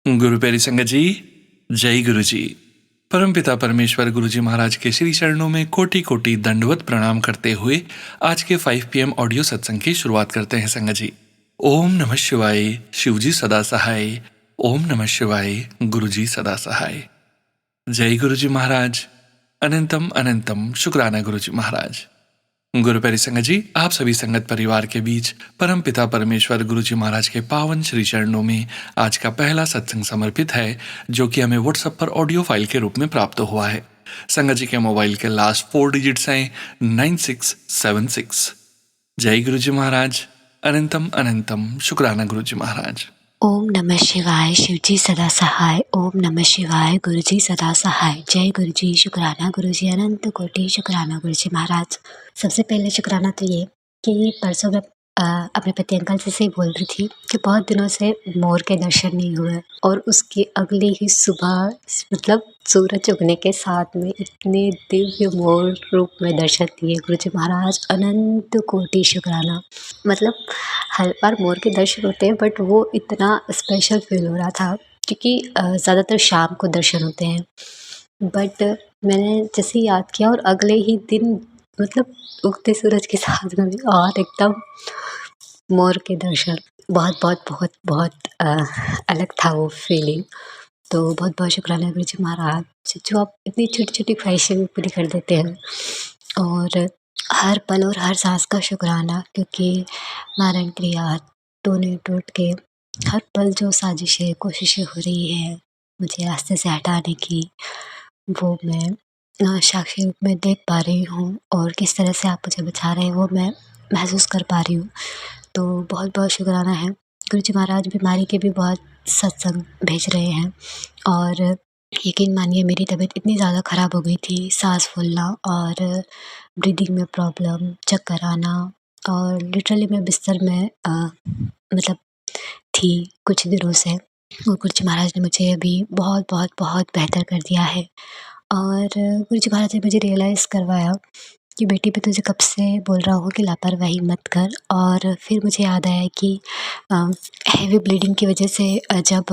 गुरु प्यारी संगत जी, जय गुरु जी। परमपिता परमेश्वर गुरु जी महाराज के श्री चरणों में कोटि कोटि दंडवत प्रणाम करते हुए आज के 5 PM ऑडियो सत्संग की शुरुआत करते हैं संगत जी। ओम नमः शिवाय, शिव जी सदा सहाय। ओम नमः शिवाय, गुरु जी सदा सहाय। जय गुरु जी महाराज। अनंतम अनंतम शुक्राना गुरु जी महाराज। गुरु प्यारी संगत जी, आप सभी संगत परिवार के बीच परम पिता परमेश्वर गुरु जी महाराज के पावन श्री चरणों में आज का पहला सत्संग समर्पित है, जो कि हमें व्हाट्सएप पर ऑडियो फाइल के रूप में प्राप्त हुआ है। संगत जी के मोबाइल के लास्ट 4 डिजिट्स हैं 9676। जय गुरु जी महाराज। अनंतम अनंतम शुक्राना गुरु जी महाराज। ओम नमः शिवाय, शिव जी सदा सहाय। ओम नमः शिवाय, गुरु जी सदा सहाय। जय गुरु जी, शुक्राना गुरु जी, अनंत कोटि शुक्राना गुरु जी महाराज। सबसे पहले शुक्राना तो ये कि परसों मैं अपने पति अंकल से बोल रही थी कि बहुत दिनों से मोर के दर्शन नहीं हुए, और उसकी अगली ही सुबह मतलब सूरज उगने के साथ में इतने दिव्य मोर रूप में दर्शन दिए गुरु जी महाराज। अनंत कोटि शुक्राना। मतलब हर बार मोर के दर्शन होते हैं, बट वो इतना स्पेशल फील हो रहा था क्योंकि ज़्यादातर शाम को दर्शन होते हैं, बट मैंने जैसे ही याद किया और अगले ही दिन मतलब उगते सूरज के साथ में और एकदम मोर के दर्शन, बहुत बहुत बहुत बहुत अलग था वो फीलिंग। तो बहुत बहुत शुक्राना गुरु जी महाराज, जो आप इतनी छोटी छोटी ख्वाहिशें भी पूरी कर देते हैं, और हर पल और हर सांस का शुक्राना, क्योंकि मारण क्रिया टूने टूट के हर पल जो साजिशें कोशिशें हो रही है मुझे रास्ते से हटाने की, वो मैं साक्षी रूप में देख पा रही हूँ, और किस तरह से आप मुझे बचा रहे हैं वो मैं महसूस कर पा रही हूँ। तो बहुत बहुत शुक्राना है। गुरु जी महाराज बीमारी के भी बहुत सत्संग भेज रहे हैं, और यकीन मानिए मेरी तबीयत इतनी ज़्यादा ख़राब हो गई थी, सांस फूलना और ब्रीदिंग में प्रॉब्लम, चक्कर आना, और लिटरली मैं बिस्तर में मतलब थी कुछ दिनों से। और गुरु जी महाराज ने मुझे अभी बहुत बहुत बहुत बेहतर कर दिया है, और गुरु जी महाराज ने मुझे रियलाइज़ करवाया कि बेटी मैं तुझे कब से बोल रहा हूँ कि लापरवाही मत कर। और फिर मुझे याद आया कि हैवी ब्लीडिंग की वजह से जब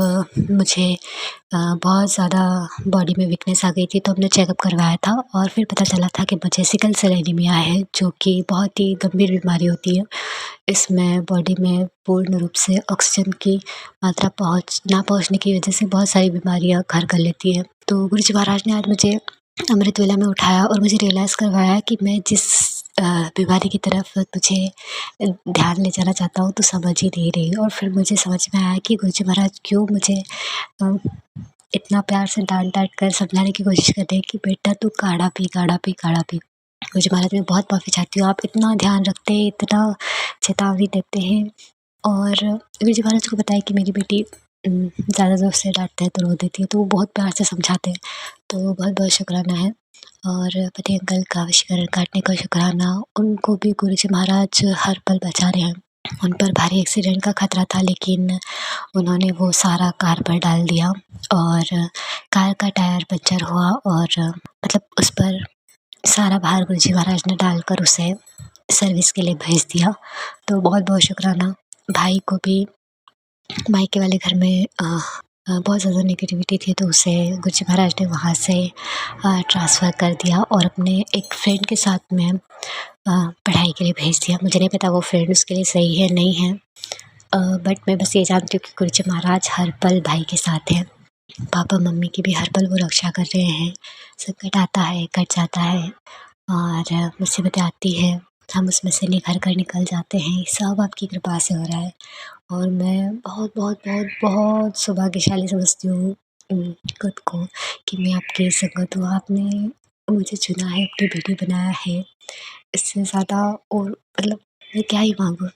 मुझे बहुत ज़्यादा बॉडी में वीकनेस आ गई थी, तो हमने चेकअप करवाया था, और फिर पता चला था कि मुझे सिकल सेल एनीमिया है, जो कि बहुत ही गंभीर बीमारी होती है। इसमें बॉडी में पूर्ण रूप से ऑक्सीजन की मात्रा ना पहुँचने की वजह से बहुत सारी बीमारियाँ घर कर लेती हैं। तो गुरु जी महाराज ने आज मुझे अमृत वेला में उठाया और मुझे रियलाइज़ करवाया कि मैं जिस बीमारी की तरफ तुझे ध्यान ले जाना चाहता हूँ, तो समझ ही नहीं रही। और फिर मुझे समझ में आया कि गुरु जी महाराज क्यों मुझे अ, इतना प्यार से डाँट-डाँट कर समझाने की कोशिश करते हैं कि बेटा तू काढ़ा पी, काढ़ा पी, काढ़ा पी। गुरु जी महाराज मैं बहुत माफ़ी चाहती हूँ, आप इतना ध्यान रखते हैं, इतना चेतावनी देते हैं, और गुरु जी महाराज को बताया कि मेरी बेटी ज़्यादा ज़ोर से डाँटते हैं तो रो देती है, तो वो बहुत प्यार से समझाते हैं। तो बहुत-बहुत शुक्राना है। और पति अंकल का वशीकरण काटने का शुक्राना, उनको भी गुरु जी महाराज हर पल बचा रहे हैं। उन पर भारी एक्सीडेंट का खतरा था, लेकिन उन्होंने वो सारा कार पर डाल दिया, और कार का टायर पंचर हुआ, और मतलब उस पर सारा भार गुरु जी महाराज ने डालकर उसे सर्विस के लिए भेज दिया। तो बहुत-बहुत शुक्राना। भाई को भी मायके वाले घर में बहुत ज़्यादा नेगेटिविटी थी, तो उसे गुरु जी महाराज ने वहाँ से ट्रांसफ़र कर दिया और अपने एक फ्रेंड के साथ में पढ़ाई के लिए भेज दिया। मुझे नहीं पता वो फ्रेंड उसके लिए सही है नहीं है, बट मैं बस ये जानती हूँ कि गुरु जी महाराज हर पल भाई के साथ हैं। पापा मम्मी की भी हर पल वो रक्षा कर रहे हैं। संकट आता है, कट जाता है, और मुसीबतें आती हैं, हम उसमें से निखर कर निकल जाते हैं। सब आपकी कृपा से हो रहा है, और मैं बहुत बहुत बहुत बहुत सौभाग्यशाली समझती हूँ खुद को कि मैं आपकी संगत हूँ। आपने मुझे चुना है, अपनी बेटी बनाया है। इससे ज़्यादा और मतलब मैं क्या ही माँगूँ।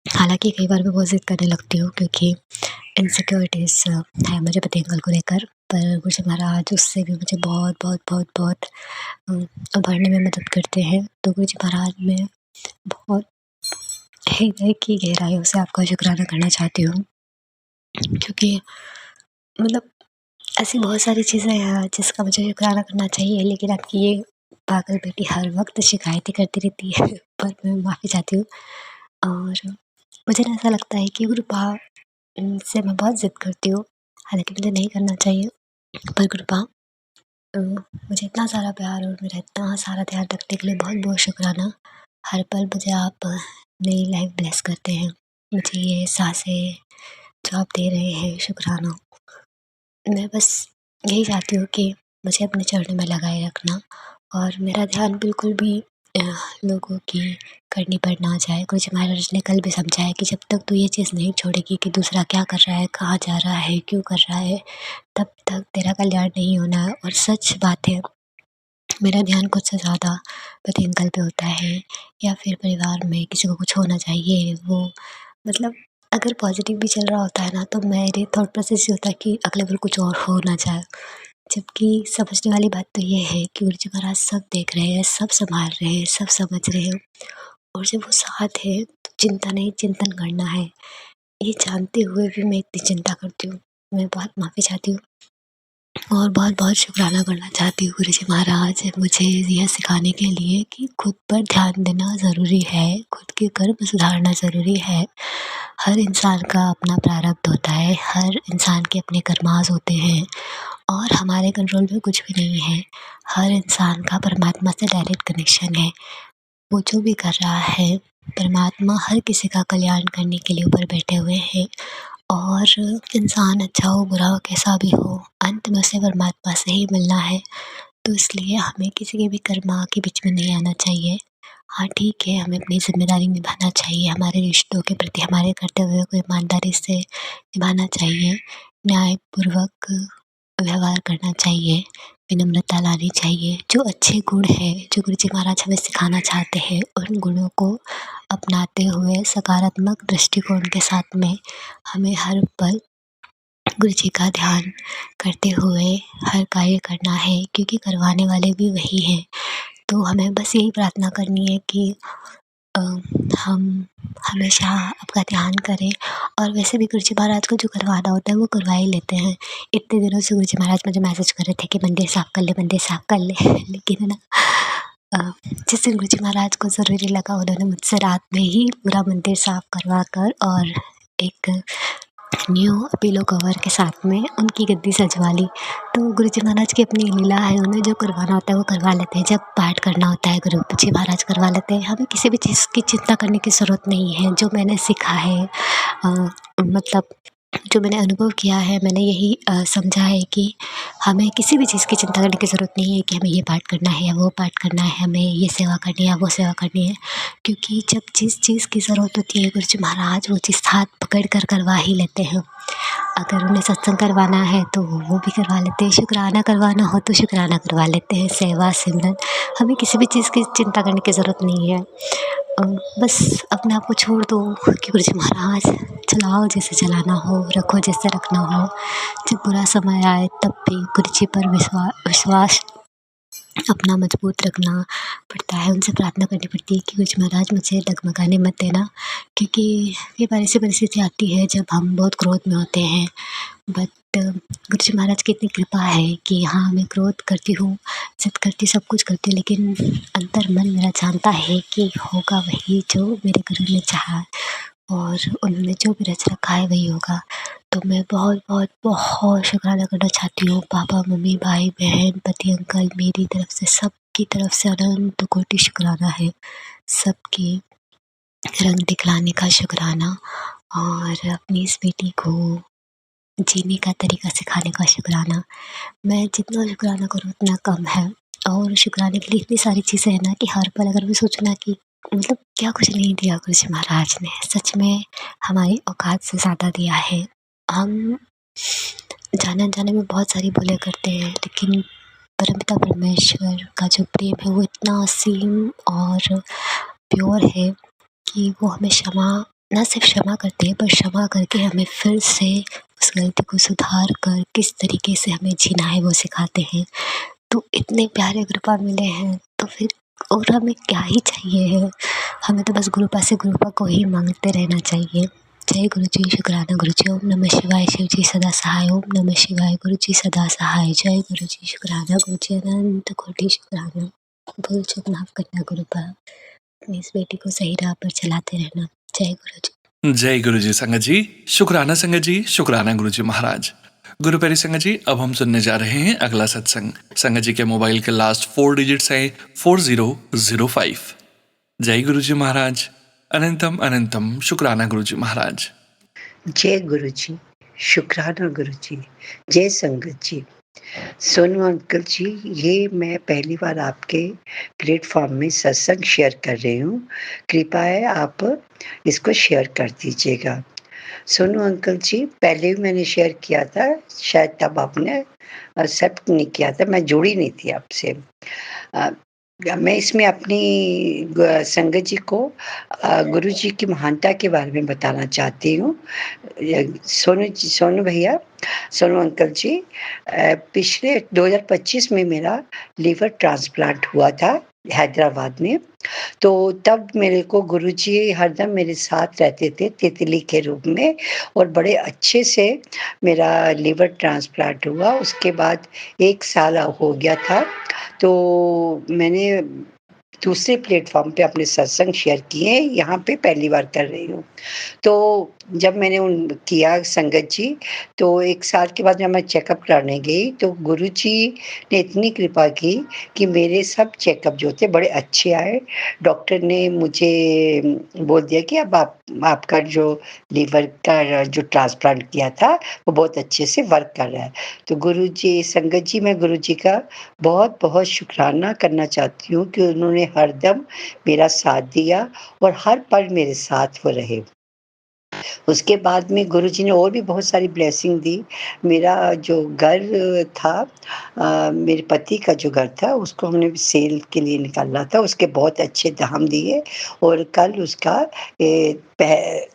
हालाँकि कई बार मैं बहुत ज़िद करने लगती हूँ, क्योंकि इनसिक्योरिटीज़ है मुझे पति अंकल को लेकर, पर गुरु जी महाराज उससे भी मुझे बहुत बहुत बहुत बहुत उभरने में मदद करते हैं। तो गुरु जी महाराज मैं बहुत हृदय की गहराइयों से आपका शुक्राना करना चाहती हूँ, क्योंकि मतलब ऐसी बहुत सारी चीज़ें हैं जिसका मुझे शुक्राना करना चाहिए, लेकिन आपकी ये पागल बेटी हर वक्त शिकायतें करती रहती है। पर मैं माफ़ी चाहती हूँ, और मुझे ना ऐसा लगता है कि गुरु से मैं बहुत ज़िद करती हूँ, हालाँकि मुझे नहीं करना चाहिए, पर कृपा मुझे इतना सारा प्यार और मेरा इतना सारा ध्यान रखने के लिए बहुत-बहुत शुक्राना। हर पल मुझे आप नई लाइफ़ ब्लेस करते हैं। मुझे ये साँसें जो आप दे रहे हैं, शुक्राना। मैं बस यही चाहती हूँ कि मुझे अपने चरणों में लगाए रखना और मेरा ध्यान बिल्कुल भी अ, लोगों की करनी पर ना जाए। गुरुजी महाराज ने कल भी समझाया कि जब तक तू ये चीज़ नहीं छोड़ेगी कि दूसरा क्या कर रहा है, कहाँ जा रहा है, क्यों कर रहा है, तब तक तेरा कल्याण नहीं होना है। और सच बात है, मेरा ध्यान खुद से ज़्यादा पति अंकल पे होता है या फिर परिवार में किसी को कुछ होना चाहिए, वो मतलब अगर पॉज़िटिव भी चल रहा होता है ना, तो मेरे थॉट प्रोसेस ये होता है कि अगले पल कुछ और हो ना जाए। जबकि समझने वाली बात तो ये है कि गुरुजी महाराज सब देख रहे हैं, सब सँभाल रहे हैं, सब समझ रहे हैं और जब वो साथ है तो चिंता नहीं चिंतन करना है। ये जानते हुए भी मैं इतनी चिंता करती हूँ। मैं बहुत माफ़ी चाहती हूँ और बहुत-बहुत शुकराना करना चाहती हूँ गुरुजी महाराज मुझे यह सिखाने के लिए कि खुद पर ध्यान देना ज़रूरी है, खुद के कर्म सुधारना ज़रूरी है। हर इंसान का अपना प्रारब्ध होता है, हर इंसान के अपने कर्मास होते हैं और हमारे कंट्रोल में कुछ भी नहीं है। हर इंसान का परमात्मा से डायरेक्ट कनेक्शन है। वो जो भी कर रहा है, परमात्मा हर किसी का कल्याण करने के लिए ऊपर बैठे हुए हैं और इंसान अच्छा हो, बुरा हो, कैसा भी हो, अंत में उसे परमात्मा से ही मिलना है। तो इसलिए हमें किसी के भी कर्मा के बीच में नहीं आना चाहिए। हाँ, ठीक है, हमें अपनी ज़िम्मेदारी निभाना चाहिए, हमारे रिश्तों के प्रति हमारे कर्तव्यों को ईमानदारी से निभाना चाहिए, न्यायपूर्वक व्यवहार करना चाहिए, विनम्रता लानी चाहिए। जो अच्छे गुण हैं, जो गुरुजी महाराज हमें सिखाना चाहते हैं, उन गुणों को अपनाते हुए सकारात्मक दृष्टिकोण के साथ में हमें हर पल गुरुजी का ध्यान करते हुए हर कार्य करना है क्योंकि करवाने वाले भी वही हैं। तो हमें बस यही प्रार्थना करनी है कि अ, हम हमेशा आपका ध्यान करें और वैसे भी गुरुजी महाराज को जो करवाना होता है वो करवा ही लेते हैं। इतने दिनों से गुरुजी महाराज मुझे मैसेज कर रहे थे कि मंदिर साफ़ कर ले, मंदिर साफ़ कर ले लेकिन है ना जिस दिन गुरुजी महाराज को ज़रूरी लगा उन्होंने मुझसे रात में ही पूरा मंदिर साफ़ करवा कर और एक न्यू पिलो कवर के साथ में उनकी गद्दी सजवा ली। तो गुरुजी महाराज की अपनी लीला है, उन्हें जो करवाना होता है वो करवा लेते हैं। जब पाठ करना होता है गुरुजी महाराज करवा लेते हैं। हमें किसी भी चीज़ की चिंता करने की ज़रूरत नहीं है। जो मैंने सीखा है मतलब जो मैंने अनुभव किया है मैंने यही समझा है कि हमें किसी भी चीज़ की चिंता करने की ज़रूरत नहीं है कि हमें ये पाठ करना है या वो पाठ करना है, हमें ये सेवा करनी है या वो सेवा करनी है। क्योंकि जब जिस चीज़ की ज़रूरत होती है गुरुजी महाराज वो चीज़ हाथ पकड़ कर करवा ही लेते हैं। अगर उन्हें सत्संग करवाना है तो वो भी करवा लेते हैं, शुकराना करवाना हो तो शुकराना करवा लेते हैं, सेवा सिमरन हमें किसी भी चीज़ की चिंता करने की ज़रूरत नहीं है। अ, बस अपने आप को छोड़ दो कि गुरुजी महाराज चलाओ जैसे चलाना हो, रखो जैसे रखना हो। जब बुरा समय आए तब भी गुरुजी पर विश्वास अपना मजबूत रखना पड़ता है, उनसे प्रार्थना करनी पड़ती है कि गुरुजी महाराज मुझे डगमगाने मत देना क्योंकि कई बार ऐसी परिस्थिति आती है जब हम बहुत क्रोध में होते हैं। बट गुरुजी महाराज की इतनी कृपा है कि हाँ, मैं क्रोध करती हूँ, ज़िद करती सब कुछ करती हूँ लेकिन अंतर्मन मेरा जानता है कि होगा वही जो मेरे गुरु ने चाहा और उन्होंने जो भी रच रखा है वही होगा। तो मैं बहुत-बहुत बहुत शुक्राना करना चाहती हूँ पापा, मम्मी, भाई, बहन, पति, अंकल मेरी तरफ से सबकी तरफ से अनंत कोटि शुक्राना है। सबके रंग दिखलाने का शुक्राना और अपनी इस बेटी को जीने का तरीका सिखाने का शुक्राना। मैं जितना शुक्राना करूँ उतना कम है और शुक्राने के लिए इतनी सारी चीज़ें हैं ना कि हर पल अगर मैं सोचूँ ना कि मतलब क्या कुछ नहीं दिया गुरुजी महाराज ने, सच में हमारी औकात से ज़्यादा दिया है। हम जाने-अनजाने में बहुत सारी भूलें करते हैं लेकिन परमपिता परमेश्वर का जो प्रेम है वो इतना असीम और प्योर है कि वो हमें क्षमा ना सिर्फ़ क्षमा करते हैं पर क्षमा करके हमें फिर से उस गलती को सुधार कर किस तरीके से हमें जीना है वो सिखाते हैं। तो इतने प्यारे गुरुपा मिले हैं तो फिर और हमें क्या ही चाहिए है। हमें तो बस गुरुपा से गुरुपा को ही माँगते रहना चाहिए। जय गुरुजी, शुक्राना गुरुजी, ओम नमः शिवाय, शिवजी सदा सहाय, ओम नमः शिवाय, गुरुजी सदा सहाय, जय गुरुजी, शुक्राना गुरुजी, अनंत कोटि शुक्राना। भूल चूक माफ़ करना गुरुपा, अपनी इस बेटी को सही राह पर चलाते रहना। जय गुरुजी। जय गुरुजी संगत जी, शुक्राना गुरुजी महाराज। गुरु प्यारी संगत जी, अब हम सुनने जा रहे हैं अगला सत्संग। संगत जी के मोबाइल के लास्ट 4 डिजिट्स हैं 4005। जय गुरु जी महाराज। अनंतम अनंतम शुक्राना गुरु जी महाराज। जय गुरु जी, शुक्राना गुरु जी, जय संगत जी। सोनू अंकल जी, ये मैं पहली बार आपके प्लेटफ़ॉर्म में सत्संग शेयर कर रही हूँ। कृपया है आप इसको शेयर कर दीजिएगा। सोनू अंकल जी, पहले भी मैंने शेयर किया था, शायद तब आपने एक्सेप्ट नहीं किया था, मैं जुड़ी नहीं थी आपसे। अ, मैं इसमें अपनी संगत जी को गुरु जी की महानता के बारे में बताना चाहती हूँ। सोनू भैया, सोनू अंकल जी, पिछले 2025 में मेरा लिवर ट्रांसप्लांट हुआ था हैदराबाद में। तो तब मेरे को गुरुजी हरदम मेरे साथ रहते थे तितली के रूप में, और बड़े अच्छे से मेरा लिवर ट्रांसप्लांट हुआ। उसके बाद 1 साल हो गया था, तो मैंने दूसरे प्लेटफ़ॉर्म पे अपने सत्संग शेयर किए, यहाँ पे पहली बार कर रही हूँ। तो जब मैंने किया संगत जी, तो 1 साल के बाद जब मैं चेकअप कराने गई, तो गुरुजी ने इतनी कृपा की कि मेरे सब चेकअप जो थे बड़े अच्छे आए। डॉक्टर ने मुझे बोल दिया कि अब आपका जो लिवर का जो ट्रांसप्लांट किया था, वो बहुत अच्छे से वर्क कर रहा है। तो गुरुजी, संगत जी, मैं गुरुजी का बहुत-बहुत शुकराना करना चाहती हूँ कि उन्होंने हरदम मेरा साथ दिया और हर पल मेरे साथ वो रहे। उसके बाद में गुरुजी ने और भी बहुत सारी ब्लेसिंग दी। मेरा जो घर था, मेरे पति का जो घर था, उसको हमने सेल के लिए निकाला था, उसके बहुत अच्छे दाम दिए, और कल उसका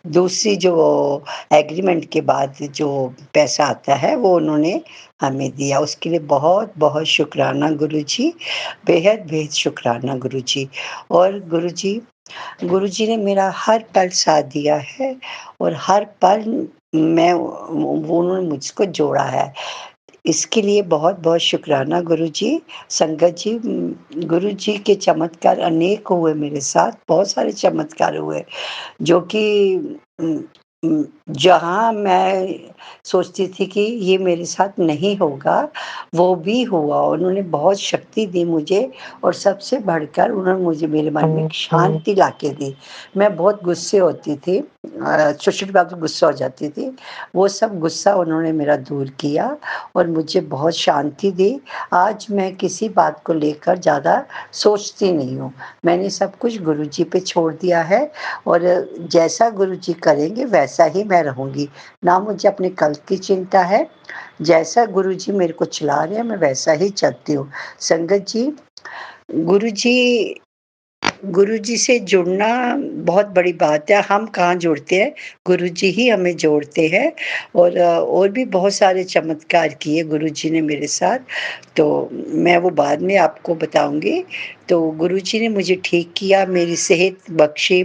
दूसरी जो एग्रीमेंट के बाद जो पैसा आता है, वो उन्होंने हमें दिया। उसके लिए बहुत-बहुत शुकराना गुरुजी, बेहद-बेहद शुकराना गुरुजी। और गुरुजी ने मेरा हर पल साथ दिया है, और हर पल मैं वो उन्होंने मुझको जोड़ा है। इसके लिए बहुत-बहुत शुकराना गुरुजी। संगत जी, गुरुजी के चमत्कार अनेक हुए मेरे साथ, बहुत सारे चमत्कार हुए, जो कि उम जहाँ मैं सोचती थी कि ये मेरे साथ नहीं होगा, वो भी हुआ। उन्होंने बहुत शक्ति दी मुझे, और सबसे बढ़कर उन्होंने मुझे मेरे मन में शांति लाके दी। मैं बहुत गुस्से होती थी, छोटी-छोटी बात पे गुस्सा हो जाती थी। वो सब गुस्सा उन्होंने मेरा दूर किया और मुझे बहुत शांति दी। आज मैं किसी बात को लेकर ज़्यादा सोचती नहीं हूँ। मैंने सब कुछ गुरुजी पे छोड़ दिया है, और जैसा गुरुजी करेंगे वैसा ही मैं रहूँगी। ना मुझे अपने कल की चिंता है, जैसा गुरुजी मेरे को चला रहे हैं मैं वैसा ही चलती हूँ। संगत जी, गुरुजी गुरुजी से जुड़ना बहुत बड़ी बात है। हम कहाँ जुड़ते हैं, गुरुजी ही हमें जोड़ते हैं, और भी बहुत सारे चमत्कार किए गुरुजी ने मेरे साथ, तो मैं वो बाद में आपको बताऊँगी। तो गुरुजी ने मुझे ठीक किया, मेरी सेहत बख्शी,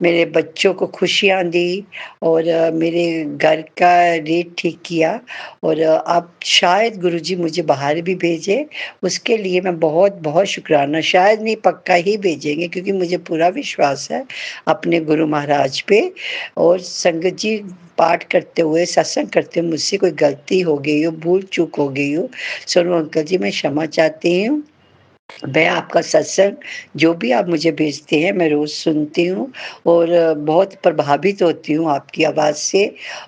मेरे बच्चों को खुशियाँ दी, और मेरे घर का रेट ठीक किया, और अब शायद गुरुजी मुझे बाहर भी भेजें, उसके लिए मैं बहुत-बहुत शुकराना, शायद नहीं पक्का ही भेजेंगे, क्योंकि मुझे पूरा विश्वास है अपने गुरु महाराज पे। और संगत जी, पाठ करते हुए, सत्संग करते हुए मुझसे कोई गलती हो गई हो, भूल-चूक हो गई हो, सोनू अंकल जी, मैं क्षमा चाहती हूँ। मैं आपका सत्संग जो भी आप मुझे भेजते हैं, मैं रोज़ सुनती हूँ, और बहुत प्रभावित होती हूँ आपकी आवाज़ से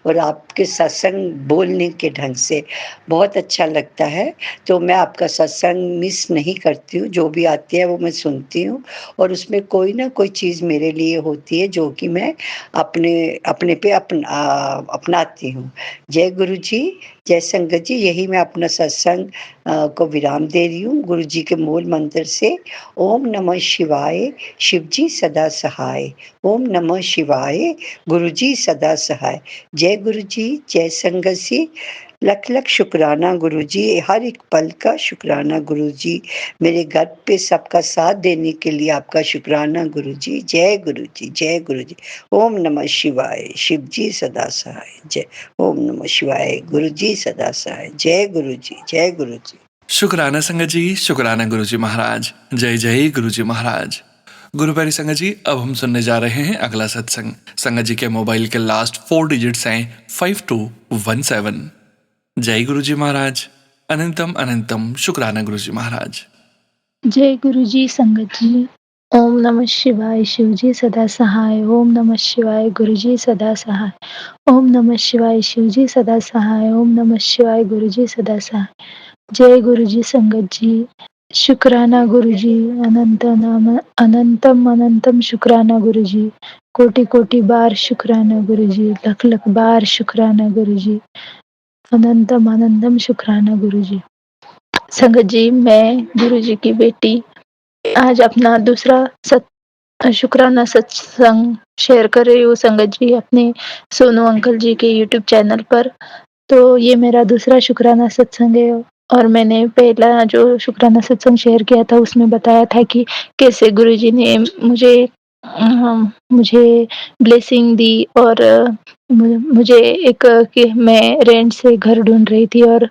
और आपके सत्संग बोलने के ढंग से, बहुत अच्छा लगता है। तो मैं आपका सत्संग मिस नहीं करती हूँ, जो भी आते हैं वो मैं सुनती हूँ, और उसमें कोई ना कोई चीज़ मेरे लिए होती है जो कि मैं अपने अपने पे अपनाती हूँ। जय गुरु जी, जय संगत जी, यही मैं अपना सत्संग को विराम दे रही हूँ गुरु जी के मूल मंत्र से। ओम नमः शिवाय, शिव जी सदा सहाय। ओम नमः शिवाय, गुरु जी सदा सहाय। जय गुरु जी, जय संगत जी, लख-लख शुकराना गुरु जी, हर एक पल का शुकराना गुरु जी। मेरे घर पे सबका साथ देने के लिए आपका शुकराना गुरु जी। जय गुरु जी, जय गुरु जी। ओम नमः शिवाय, शिव जी सदा सहाय। जय ओम नमः शिवाय, गुरु जी सदा सहाय। जय गुरु जी, जय गुरु जी। शुक्राना संगत जी, शुक्राना गुरु जी महाराज। जय जय गुरु जी महाराज। गुरु प्यारी संगत जी, अब हम सुनने जा रहे हैं अगला सत्संग। संगत जी के मोबाइल के लास्ट 4 डिजिट्स हैं 5217। जय गुरुजी महाराज। अनंतम अनंतम शुक्राना गुरुजी महाराज। जय गुरुजी संगत जी। ओम नमः शिवाय शिवजी सदा सहाय। ओम नमः शिवाय गुरुजी सदा सहाय। ओम नमः शिवाय शिवजी सदा सहाय। ओम नमः शिवाय गुरुजी सदा सहाय। जय गुरुजी संगत जी। शुक्राना गुरुजी। अनंतम अनंतम शुक्राना गुरुजी। कोटि कोटि बार शुक्राना गुरुजी। लख लख बार शुक्राना गुरुजी। अनंतम अनंतम शुक्राना गुरुजी। संगत जी, मैं गुरुजी की बेटी आज अपना दूसरा शुक्राना सत्संग शेयर कर रही हूँ संगत जी, अपने सोनू अंकल जी के यूट्यूब चैनल पर। तो ये मेरा दूसरा शुक्राना सत्संग है और मैंने पहला जो शुक्राना सत्संग शेयर किया था उसमें बताया था कि कैसे गुरुजी ने मुझे ब्लेसिंग दी और मुझे एक कि मैं रेंट से घर ढूँढ रही थी और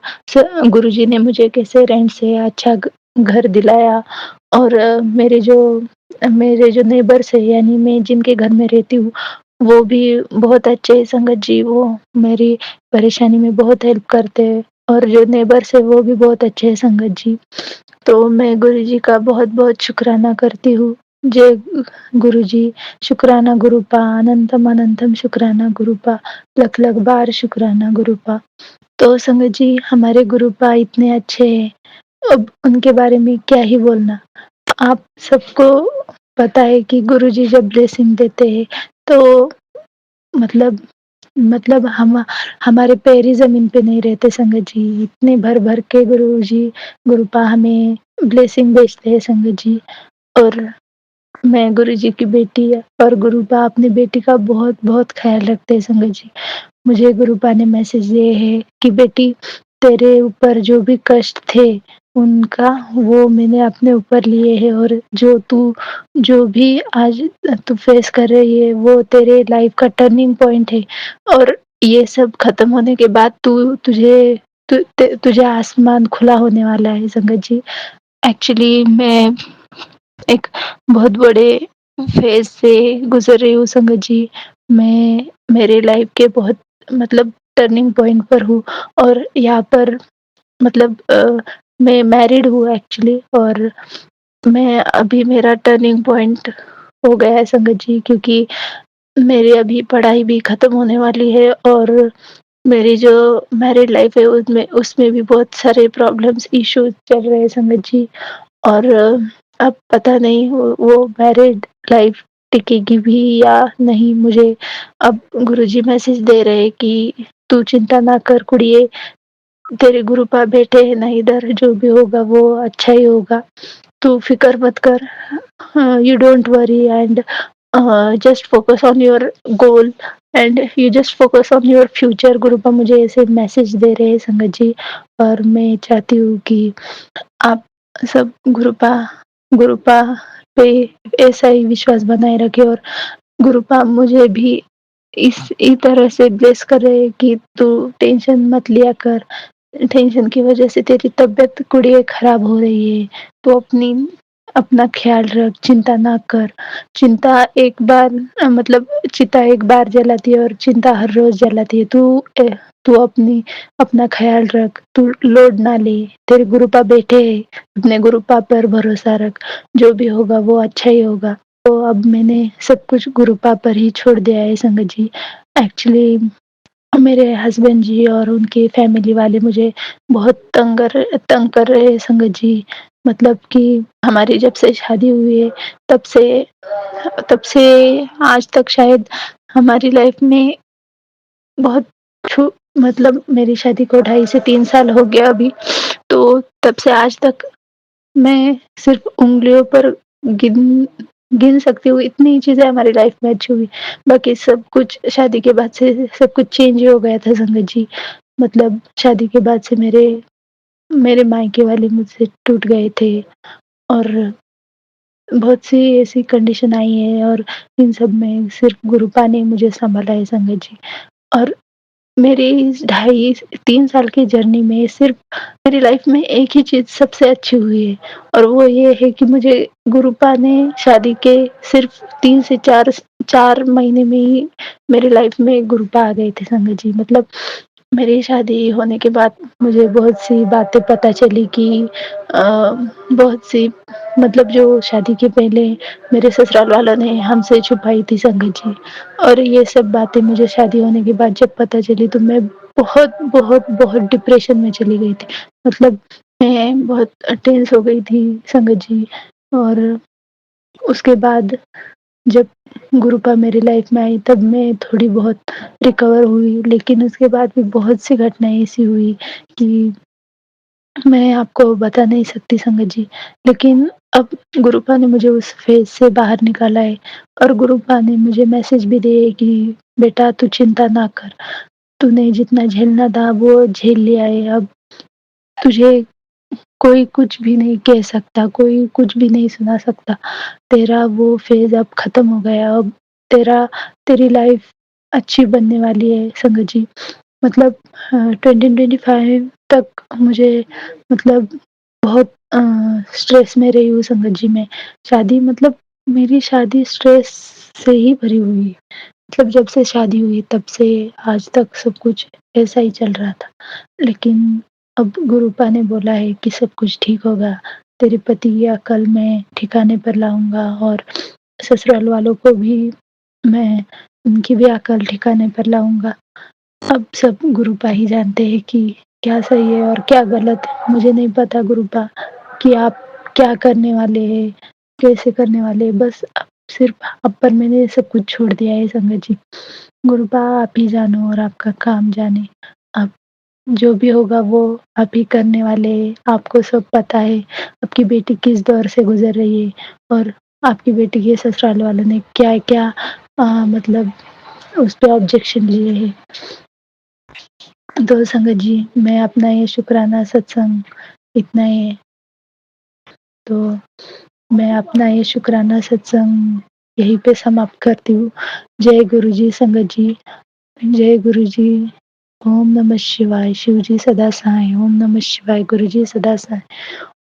गुरुजी ने मुझे कैसे रेंट से अच्छा घर दिलाया और मेरे जो नेबर्स है, यानी मैं जिनके घर में रहती हूँ, वो भी बहुत अच्छे हैं संगत जी। वो मेरी परेशानी में बहुत हेल्प करते हैं और जो नेबर्स है वो भी बहुत अच्छे हैं संगत जी। तो मैं गुरुजी का बहुत-बहुत शुक्राना करती हूँ। जय गुरुजी। शुक्राना गुरुपा। अनंतम अनंतम शुक्राना गुरुपा। लख लख बार शुक्राना गुरुपा। तो संगत जी, हमारे गुरुपा इतने अच्छे हैं, अब उनके बारे में क्या ही बोलना। आप सबको पता है कि गुरुजी जब ब्लेसिंग देते हैं तो मतलब हम हमारे पैर ही ज़मीन पे नहीं रहते संगत जी। इतने भर-भर के गुरुपा हमें ब्लेसिंग भेजते हैं संगत जी। और मैं गुरुजी की बेटी और गुरुपा अपनी बेटी का बहुत-बहुत ख़्याल रखते हैं संगत जी। मुझे गुरुपा ने मैसेज दिए हैं कि बेटी, तेरे ऊपर जो भी कष्ट थे उनका वो मैंने अपने ऊपर लिए हैं और जो भी आज तू फेस कर रही है वो तेरे लाइफ का टर्निंग पॉइंट है और ये सब खत्म होने के बाद तुझे आसमान खुला होने वाला है संगत जी। एक्चुअली मैं एक बहुत बड़े फेज़ से गुज़र रही हूँ संगत जी। मैं मेरे लाइफ के बहुत टर्निंग पॉइंट पर हूँ और यहाँ पर मैं मैरिड हूँ एक्चुअली और मैं अभी मेरा टर्निंग पॉइंट हो गया है संगत जी, क्योंकि मेरी अभी पढ़ाई भी ख़त्म होने वाली है और मेरी जो मैरिड लाइफ़ है उसमें उसमें भी बहुत सारे प्रॉब्लम्स इश्यूज़ चल रहे हैं संगत जी। और अब पता नहीं वो मैरिड लाइफ टिकेगी भी या नहीं। मुझे अब गुरुजी मैसेज दे रहे हैं कि तू चिंता ना कर कुड़िए, तेरे गुरुपा बैठे हैं ना इधर, जो भी होगा वो अच्छा ही होगा। तू फ़िक्र मत कर, you don't worry and just focus on your goal and you just focus on your future. गुरुपा मुझे ऐसे मैसेज दे रहे हैं संगत जी और मैं चाहती हूँ कि आप सब गुरुपा पे ऐसा ही विश्वास बनाए रखें और गुरुपा मुझे भी इस तरह से ब्लेस कर रहे हैं कि तू टेंशन मत लिया कर। टेंशन की वजह से तेरी तबीयत कुड़िए खराब हो रही है। तू अपना ख़्याल रख, चिंता ना कर। चिंता एक बार चिता एक बार जलाती है और चिंता हर रोज़ जलाती है। तू अपना ख़्याल रख, तू लोड ना ले। तेरे गुरुपा बैठे हैं, अपने गुरुपा पर भरोसा रख। जो भी होगा वो अच्छा ही होगा। तो अब मैंने सब कुछ गुरुपा पर ही छोड़ दिया है संगत जी। एक्चुअली मेरे हस्बैंड जी और उनकी फैमिली वाले मुझे बहुत तंग कर रहे हैं संगत जी। मतलब कि हमारी जब से शादी हुई है तब से तब से आज तक शायद हमारी लाइफ में बहुत छु मेरी शादी को 2.5 से 3 साल हो गया अभी। तो तब से आज तक मैं सिर्फ़ उँगलियों पर गिन गिन सकती हूँ, इतनी चीज़ें हमारी लाइफ में अच्छी हुई। बाकी सब कुछ शादी के बाद से सब कुछ चेंज ही हो गया था संगत जी। शादी के बाद से मेरे मेरे मायके वाले मुझसे टूट गए थे और बहुत सी ऐसी कंडीशन आई है और इन सब में सिर्फ़ गुरुपा ने मुझे सँभाला है संगत जी। और मेरी इस 3 साल की जर्नी में सिर्फ़ मेरी लाइफ़ में एक ही चीज़ सबसे अच्छी हुई है और वो ये है कि मुझे गुरुपा ने शादी के सिर्फ़ 3 से 4 महीने में ही मेरी लाइफ़ में गुरुपा आ गए थे संगत जी। मेरी शादी होने के बाद मुझे बहुत सी बातें पता चली कि बहुत सी मतलब जो शादी के पहले मेरे ससुराल वालों ने हमसे छुपाई थी संगत जी। और ये सब बातें मुझे शादी होने के बाद जब पता चली तो मैं बहुत, बहुत, बहुत डिप्रेशन में चली गई थी। मतलब मैं बहुत टेंस हो गई थी संगत जी। और उसके बाद जब गुरुपा मेरी लाइफ में आई तब मैं थोड़ी बहुत रिकवर हुई, लेकिन उसके बाद भी बहुत सी घटनाएँ ऐसी हुई कि मैं आपको बता नहीं सकती संगत जी। लेकिन अब गुरुपा ने मुझे उस फ़ेज़ से बाहर निकाला है और गुरुपा ने मुझे मैसेज भी दिए कि बेटा तू चिंता ना कर, तूने जितना झेलना था वो झेल लिया है, अब तुझे कोई कुछ भी नहीं कह सकता, कोई कुछ भी नहीं सुना सकता। तेरा वो फ़ेज़ अब ख़त्म हो गया, अब तेरी लाइफ़ अच्छी बनने वाली है संगत जी। मतलब 2025 तक मुझे मतलब बहुत स्ट्रेस में रही हूँ संगत जी मैं। शादी मतलब मेरी शादी स्ट्रेस से ही भरी हुई है। मतलब जब से शादी हुई तब से आज तक सब कुछ ऐसा ही चल रहा था। लेकिन अब गुरुपा ने बोला है कि सब कुछ ठीक होगा, तेरे पति की अकल मैं ठिकाने पर लाऊँगा और ससुराल वालों को भी मैं उनकी भी अकल ठिकाने पर लाऊँगा। अब सब गुरुपा ही जानते हैं कि क्या सही है और क्या गलत है। मुझे नहीं पता गुरुपा कि आप क्या करने वाले हैं, कैसे करने वाले हैं। बस अब सिर्फ़ आप पर मैंने सब कुछ छोड़ दिया है संगत जी। गुरुपा आप ही जानो और आपका काम जाने। आप जो भी होगा वो आप ही करने वाले हैं। आपको सब पता है, आपकी बेटी किस दौर से गुज़र रही है और आपकी बेटी के ससुराल वालों ने क्या-क्या मतलब उस पे ऑब्जेक्शन लिए हैं। तो संगत जी, मैं अपना ये शुक्राना सत्संग इतना ही है, तो मैं अपना ये शुक्राना सत्संग यहीं पे समाप्त करती हूँ। जय गुरु जी संगत जी, जय गुरु जी। ओम नमः शिवाय, शिव जी सदा सहाय। ओम नमः शिवाय, गुरु जी सदा सहाय।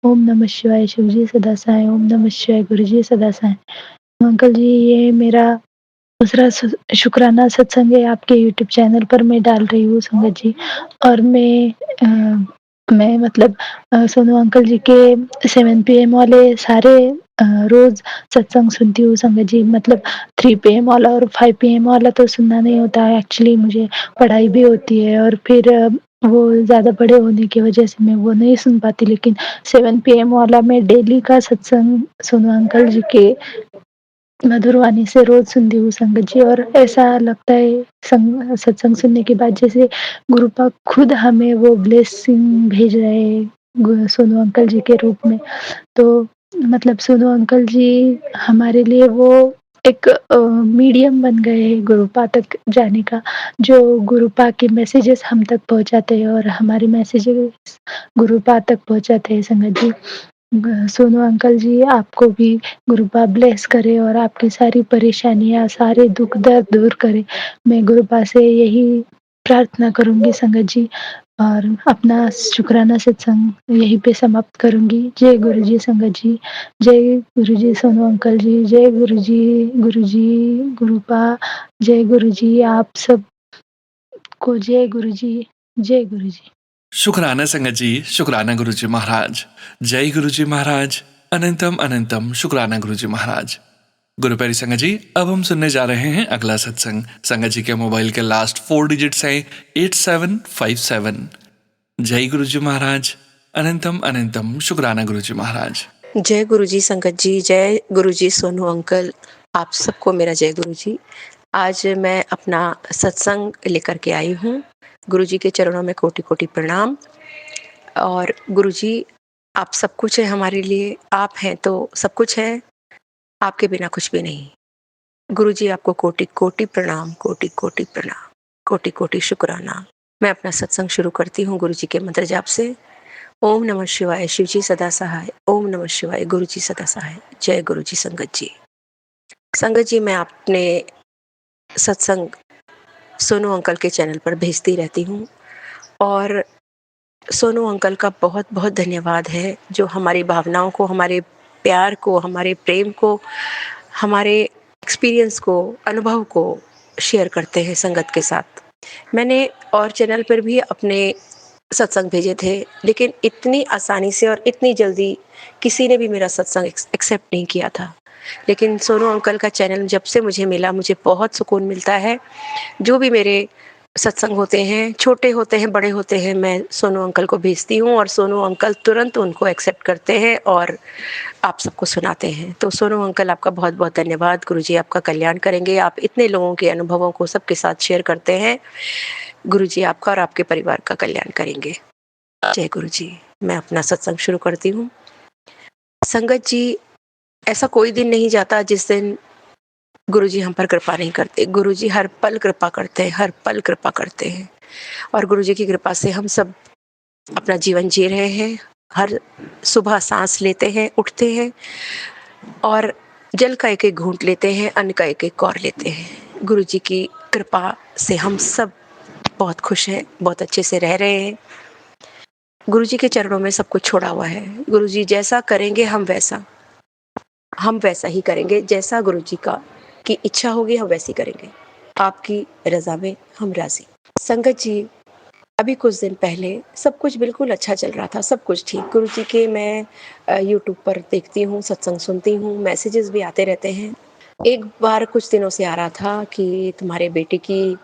ओम नमः शिवाय, शिव जी सदा सहाय। ओम नमः शिवाय, गुरु जी सदा सहाय। अंकल जी ये मेरा दूसरा शुक्राना सत्संग है आपके यूट्यूब चैनल पर मैं डाल रही हूँ संगत जी। और मैं मतलब सोनू अंकल जी के 7 पीएम वाले सारे रोज़ सत्संग सुनती हूँ संगत जी। मतलब 3 पीएम वाला और 5 पीएम वाला तो सुनना नहीं होता है, एक्चुअली मुझे पढ़ाई भी होती है और फिर वो ज़्यादा बड़े होने की वजह से मैं वो नहीं सुन पाती। लेकिन 7 पीएम वाला मैं डेली का सत्संग सोनू अंकल जी के मधुर वाणी से रोज़ सुनती हूँ संगत जी। और ऐसा लगता है सत्संग सुनने के बाद जैसे गुरुपा खुद हमें वो ब्लेसिंग भेज रहे हैं सोनू अंकल जी के रूप में। तो मतलब सोनू अंकल जी हमारे लिए वो एक मीडियम बन गए हैं गुरुपा तक जाने का। जो गुरुपा के मैसेजेस हम तक पहुँचाते हैं और हमारे मैसेजेस गुरुपा तक पहुँचाते हैं संगत जी। सोनू अंकल जी आपको भी गुरुपा ब्लेस करे और आपकी सारी परेशानियाँ, सारे दुःख दर्द दूर करे। मैं गुरुपा से यही प्रार्थना करूँगी संगत जी और अपना शुक्राना सत्संग यहीं पे समाप्त करूँगी। जय गुरु जी संगत जी, जय गुरु जी सोनू अंकल जी, जय गुरु जी, गुरुपा, जय गुरु जी आप सबको जय गुरु जी, जय गुरु जी। शुक्राना संगत जी, शुक्राना गुरु जी महाराज। जय गुरु जी महाराज। अनंतम अनंतम शुक्राना गुरु जी महाराज। गुरु प्यारी संगत जी, अब हम सुनने जा रहे हैं अगला सत्संग। संगत जी के मोबाइल के लास्ट 4 डिजिट्स हैं 8757। जय गुरु जी महाराज। अनंतम अनंतम शुक्राना गुरु जी महाराज। जय गुरु जी संगत जी, जय गुरु जी सोनू अंकल, आप सबको मेरा जय गुरु जी। आज मैं अपना सत्संग लेकर के आई हूँ। गुरु जी के चरणों में कोटि-कोटि प्रणाम। और गुरु जी आप सब कुछ है हमारे लिए, आप हैं तो सब कुछ है, आपके बिना कुछ भी नहीं। गुरु जी आपको कोटि-कोटि प्रणाम, कोटि-कोटि प्रणाम, कोटि-कोटि शुक्राना। मैं अपना सत्संग शुरू करती हूँ गुरु जी के मंत्र जाप से। ओम नमः शिवाय, शिव जी सदा सहाय। ओम नमः शिवाय, गुरु जी सदा सहाय। जय गुरु जी संगत जी। संगत जी मैं अपने सत्संग सोनू अंकल के चैनल पर भेजती रहती हूँ और सोनू अंकल का बहुत बहुत धन्यवाद है जो हमारी भावनाओं को, हमारे प्यार को, हमारे प्रेम को, हमारे एक्सपीरियंस को, अनुभव को शेयर करते हैं संगत के साथ। मैंने और चैनल पर भी अपने सत्संग भेजे थे, लेकिन इतनी आसानी से और इतनी जल्दी किसी ने भी मेरा सत्संग एक्सेप्ट नहीं किया था। लेकिन सोनू अंकल का चैनल जब से मुझे मिला, मुझे बहुत सुकून मिलता है। जो भी मेरे सत्संग होते हैं, छोटे होते हैं, बड़े होते हैं, मैं सोनू अंकल को भेजती हूँ और सोनू अंकल तुरंत उनको एक्सेप्ट करते हैं और आप सबको सुनाते हैं। तो सोनू अंकल, आपका बहुत-बहुत धन्यवाद। गुरुजी आपका कल्याण करेंगे। आप इतने लोगों के अनुभवों को सबके साथ शेयर करते हैं। गुरुजी आपका और आपके परिवार का कल्याण करेंगे। जय गुरुजी। मैं अपना सत्संग शुरू करती हूँ। संगत जी, ऐसा कोई दिन नहीं जाता जिस दिन गुरुजी हम पर कृपा नहीं करते। गुरुजी हर पल कृपा करते हैं, हर पल कृपा करते हैं और गुरुजी की कृपा से हम सब अपना जीवन जी रहे हैं। हर सुबह सांस लेते हैं, उठते हैं और जल का एक-एक घूंट लेते हैं, अन्न का एक-एक कौर लेते हैं। गुरुजी की कृपा से हम सब बहुत खुश हैं, बहुत अच्छे से रह रहे हैं। गुरुजी के चरणों में सब कुछ छोड़ा हुआ है। गुरुजी जैसा करेंगे हम वैसा ही करेंगे। जैसा गुरुजी की इच्छा होगी हम वैसी करेंगे। आपकी रज़ा में हम राज़ी। संगत जी, अभी कुछ दिन पहले सब कुछ बिल्कुल अच्छा चल रहा था, सब कुछ ठीक। गुरुजी के मैं यूट्यूब पर देखती हूँ, सत्संग सुनती हूँ, मैसेजेस भी आते रहते हैं। एक बार कुछ दिनों से आ रहा था कि तुम्हारे बेटे की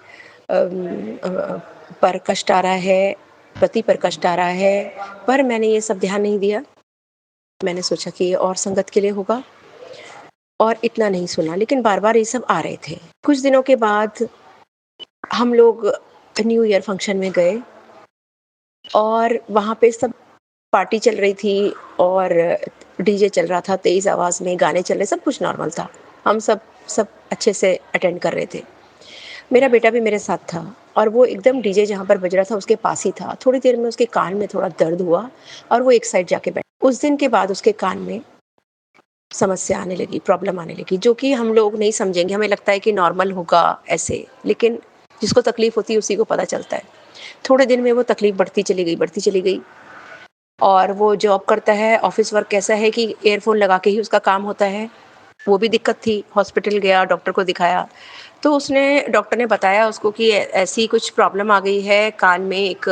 पर कष्ट आ रहा है, पति पर कष्ट आ रहा है, पर मैंने ये सब ध्यान नहीं दिया। मैंने सोचा कि ये और संगत के लिए होगा और इतना नहीं सुना, लेकिन बार-बार ये सब आ रहे थे। कुछ दिनों के बाद हम लोग न्यू ईयर फंक्शन में गए और वहाँ पे सब पार्टी चल रही थी और डीजे चल रहा था, तेज़ आवाज़ में गाने चल रहे, सब कुछ नॉर्मल था। हम सब अच्छे से अटेंड कर रहे थे। मेरा बेटा भी मेरे साथ था और वो एकदम डीजे जहाँ पर बज रहा था उसके पास ही था। थोड़ी देर में उसके कान में थोड़ा दर्द हुआ और वो एक साइड जाके बैठ। उस दिन के बाद उसके कान में समस्या आने लगी, प्रॉब्लम आने लगी, जो कि हम लोग नहीं समझेंगे। हमें लगता है कि नॉर्मल होगा ऐसे, लेकिन जिसको तकलीफ़ होती है उसी को पता चलता है। थोड़े दिन में वो तकलीफ़ बढ़ती चली गई और वो जॉब करता है, ऑफ़िस वर्क ऐसा है कि ईयरफ़ोन लगा के ही उसका काम होता है। वो भी दिक्कत थी, हॉस्पिटल गया, डॉक्टर को दिखाया, तो डॉक्टर ने बताया उसको कि ऐसी कुछ प्रॉब्लम आ गई है कान में, एक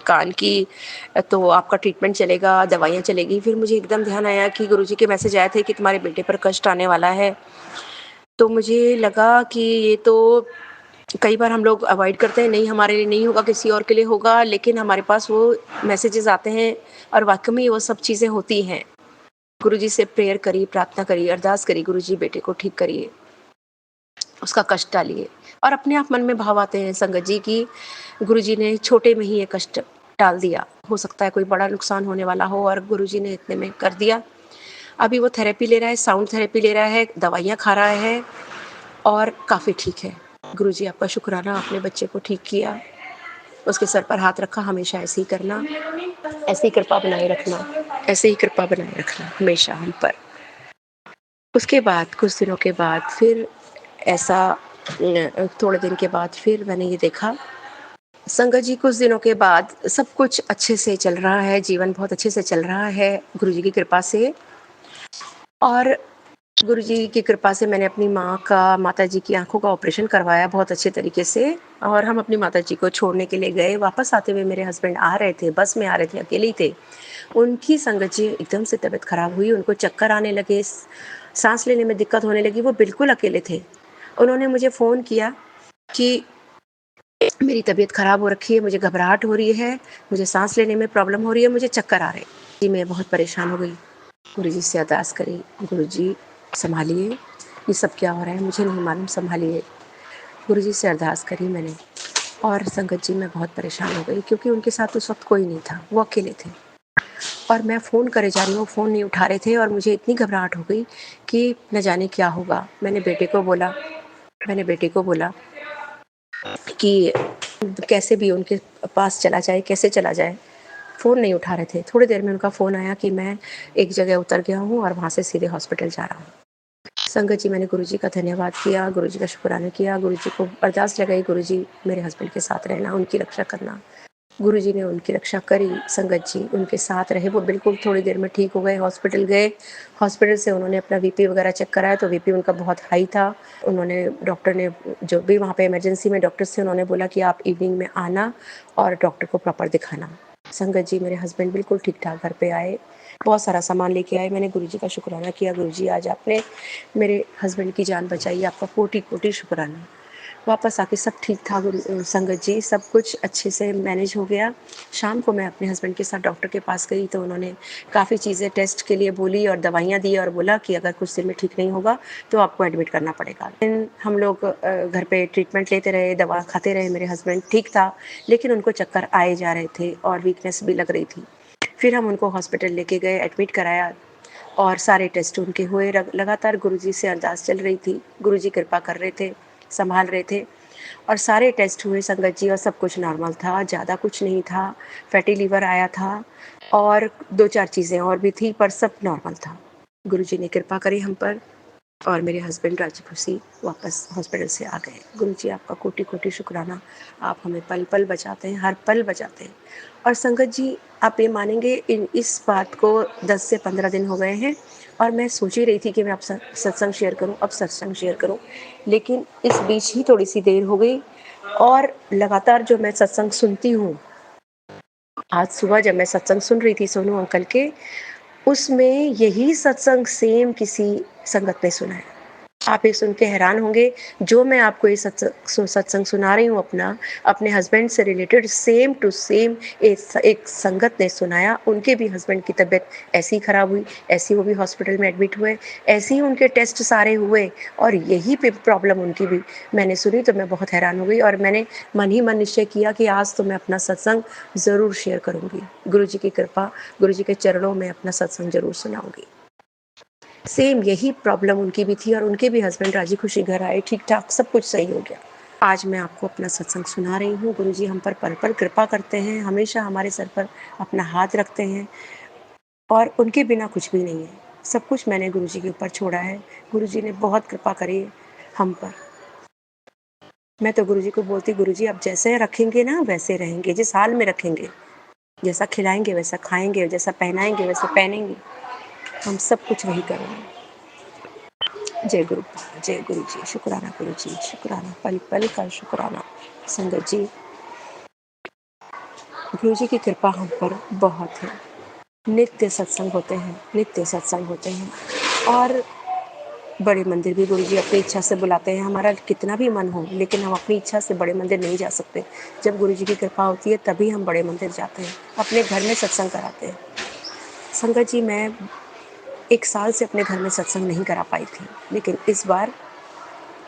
कान की, तो आपका ट्रीटमेंट चलेगा, दवाइयाँ चलेगी। फिर मुझे एकदम ध्यान आया कि गुरुजी के मैसेज आए थे कि तुम्हारे बेटे पर कष्ट आने वाला है। तो मुझे लगा कि ये तो कई बार हम लोग अवॉइड करते हैं, नहीं हमारे लिए नहीं होगा, किसी और के लिए होगा, लेकिन हमारे पास वो मैसेजेस आते हैं और वाक़ई में वो सब चीज़ें होती हैं। गुरुजी से प्रेयर करी, प्रार्थना करी, अरदास करी, गुरुजी बेटे को ठीक करिए, उसका कष्ट टालिए और अपने आप मन में भाव आते हैं संगत जी की गुरुजी ने छोटे में ही ये कष्ट टाल दिया। हो सकता है कोई बड़ा नुकसान होने वाला हो और गुरुजी ने इतने में कर दिया। अभी वो थेरेपी ले रहा है, साउंड थेरेपी ले रहा है, दवाइयाँ खा रहा है और काफ़ी ठीक है। गुरुजी आपका शुक्राना, आपने बच्चे को ठीक किया, उसके सर पर हाथ रखा, हमेशा ऐसे ही करना, ऐसे ही कृपा बनाए रखना, ऐसे ही कृपा बनाए रखना हमेशा हम पर। उसके बाद कुछ दिनों के बाद फिर ऐसा थोड़े दिन के बाद फिर मैंने ये देखा, संगत जी कुछ दिनों के बाद सब कुछ अच्छे से चल रहा है, जीवन बहुत अच्छे से चल रहा है गुरुजी की कृपा से। और गुरुजी की कृपा से मैंने अपनी माताजी की आँखों का ऑपरेशन करवाया बहुत अच्छे तरीके से और हम अपनी माताजी को छोड़ने के लिए गए। वापस आते हुए मेरे हस्बैंड आ रहे थे, बस में आ रहे थे, अकेले ही थे। उनकी संगत जी एकदम से तबीयत खराब हुई, उनको चक्कर आने लगे, साँस लेने में दिक्कत होने लगी, वो बिल्कुल अकेले थे। उन्होंने मुझे फ़ोन किया कि मेरी तबीयत ख़राब हो रखी है, मुझे घबराहट हो रही है, मुझे साँस लेने में प्रॉब्लम हो रही है, मुझे चक्कर आ रहे हैं। जी, मैं बहुत परेशान हो गई। गुरुजी से अरदास करी, गुरुजी सँभालिए, ये सब क्या हो रहा है मुझे नहीं मालूम, सँभालिए। गुरुजी से अरदास करी मैंने और संगत जी मैं बहुत परेशान हो गई क्योंकि उनके साथ उस वक़्त कोई नहीं था, वो अकेले थे। और मैं फ़ोन करे जा रही हूँ, फ़ोन नहीं उठा रहे थे और मुझे इतनी घबराहट हो गई कि न जाने क्या होगा। मैंने बेटे को बोला कि कैसे भी उनके पास चला जाए, कैसे चला जाए। फ़ोन नहीं उठा रहे थे। थोड़ी देर में उनका फ़ोन आया कि मैं एक जगह उतर गया हूँ और वहाँ से सीधे हॉस्पिटल जा रहा हूँ। संगत जी, मैंने गुरुजी का धन्यवाद किया, गुरुजी का शुक्राना किया, गुरुजी को अरदास लगाई, गुरुजी मेरे हस्बैंड के साथ रहना, उनकी रक्षा करना। गुरुजी ने उनकी रक्षा करी, संगत जी उनके साथ रहे, वो बिल्कुल थोड़ी देर में ठीक हो गए, हॉस्पिटल गए। हॉस्पिटल से उन्होंने अपना बीपी वगैरह चेक कराया तो बीपी उनका बहुत हाई था। उन्होंने डॉक्टर ने जो भी वहाँ पे इमरजेंसी में डॉक्टर्स थे उन्होंने बोला कि आप इवनिंग में आना और डॉक्टर को प्रॉपर दिखाना। संगत जी मेरे हस्बैंड बिल्कुल ठीक-ठाक घर पे आए, बहुत सारा सामान लेके आए। मैंने गुरुजी का शुक्राना किया, गुरुजी आज आपने मेरे हस्बैंड की जान बचाई, आपका कोटि-कोटि शुक्राना। वापस आके सब ठीक था संगत जी, सब कुछ अच्छे से मैनेज हो गया। शाम को मैं अपने हस्बैंड के साथ डॉक्टर के पास गई तो उन्होंने काफ़ी चीज़ें टेस्ट के लिए बोली और दवाइयाँ दी और बोला कि अगर कुछ दिन में ठीक नहीं होगा तो आपको एडमिट करना पड़ेगा। लेकिन हम लोग घर पे ट्रीटमेंट लेते रहे, दवा खाते रहे, मेरे हस्बैंड ठीक था, लेकिन उनको चक्कर आए जा रहे थे और वीकनेस भी लग रही थी। फिर हम उनको हॉस्पिटल लेके गए, एडमिट कराया और सारे टेस्ट उनके हुए। लगातार गुरुजी से अरदास चल रही थी, गुरुजी कृपा कर रहे थे, संभाल रहे थे और सारे टेस्ट हुए संगत जी और सब कुछ नॉर्मल था, ज़्यादा कुछ नहीं था। फैटी लिवर आया था और 2-4 चीज़ें और भी थी पर सब नॉर्मल था। गुरुजी ने कृपा करी हम पर और मेरे हस्बैंड राजी खुशी वापस हॉस्पिटल से आ गए। गुरुजी आपका कोटि-कोटि शुक्राना, आप हमें पल-पल बचाते हैं, हर पल बचाते हैं। और संगत जी आप ये मानेंगे इस बात को 10 से 15 दिन हो गए हैं और मैं सोच ही रही थी कि मैं अब सत्संग शेयर करूँ, अब सत्संग शेयर करूँ। लेकिन इस बीच ही थोड़ी-सी देर हो गई और लगातार जो मैं सत्संग सुनती हूँ, आज सुबह जब मैं सत्संग सुन रही थी सोनू अंकल के, उसमें यही सत्संग सेम किसी संगत ने सुनाया। आप ये सुन के हैरान होंगे, जो मैं आपको ये सत्संग सुना रही हूँ अपने हस्बैंड से रिलेटेड सेम टू सेम एक संगत ने सुनाया। उनके भी हस्बैंड की तबीयत ऐसी ही खराब हुई, ऐसे ही वो भी हॉस्पिटल में एडमिट हुए, ऐसे ही उनके टेस्ट सारे हुए और यही पे प्रॉब्लम उनकी भी मैंने सुनी तो मैं बहुत हैरान हो गई और मैंने मन ही मन निश्चय किया कि आज तो मैं अपना सत्संग ज़रूर शेयर करूँगी। गुरुजी की कृपा, गुरुजी के चरणों में अपना सत्संग ज़रूर सुनाऊँगी। सेम यही प्रॉब्लम उनकी भी थी और उनके भी हस्बैंड राजी खुशी घर आए, ठीक-ठाक सब कुछ सही हो गया। आज मैं आपको अपना सत्संग सुना रही हूँ, गुरुजी हम पर पल-पल कृपा करते हैं, हमेशा हमारे सर पर अपना हाथ रखते हैं और उनके बिना कुछ भी नहीं है। सब कुछ मैंने गुरुजी के ऊपर छोड़ा है, गुरुजी ने बहुत कृपा करी है हम पर। मैं तो गुरुजी को बोलती गुरुजी आप जैसे रखेंगे ना वैसे रहेंगे, जिस हाल में रखेंगे, जैसा खिलाएँगे वैसा खाएँगे, जैसा पहनाएँगे वैसे पहनेंगे, हम सब कुछ वही करेंगे। जय गुरु जय गुरु जी, शुक्राना गुरु जी, शुक्राना पल पल का शुक्राना। संगत जी गुरु जी की कृपा हम पर बहुत है। नित्य सत्संग होते हैं, नित्य सत्संग होते हैं और बड़े मंदिर भी गुरु जी अपनी इच्छा से बुलाते हैं। हमारा कितना भी मन हो लेकिन हम अपनी इच्छा से बड़े मंदिर नहीं जा सकते। जब गुरु जी की कृपा होती है तभी हम बड़े मंदिर जाते हैं, अपने घर में सत्संग कराते हैं। संगत जी मैं 1 साल से अपने घर में सत्संग नहीं करा पाई थी, लेकिन इस बार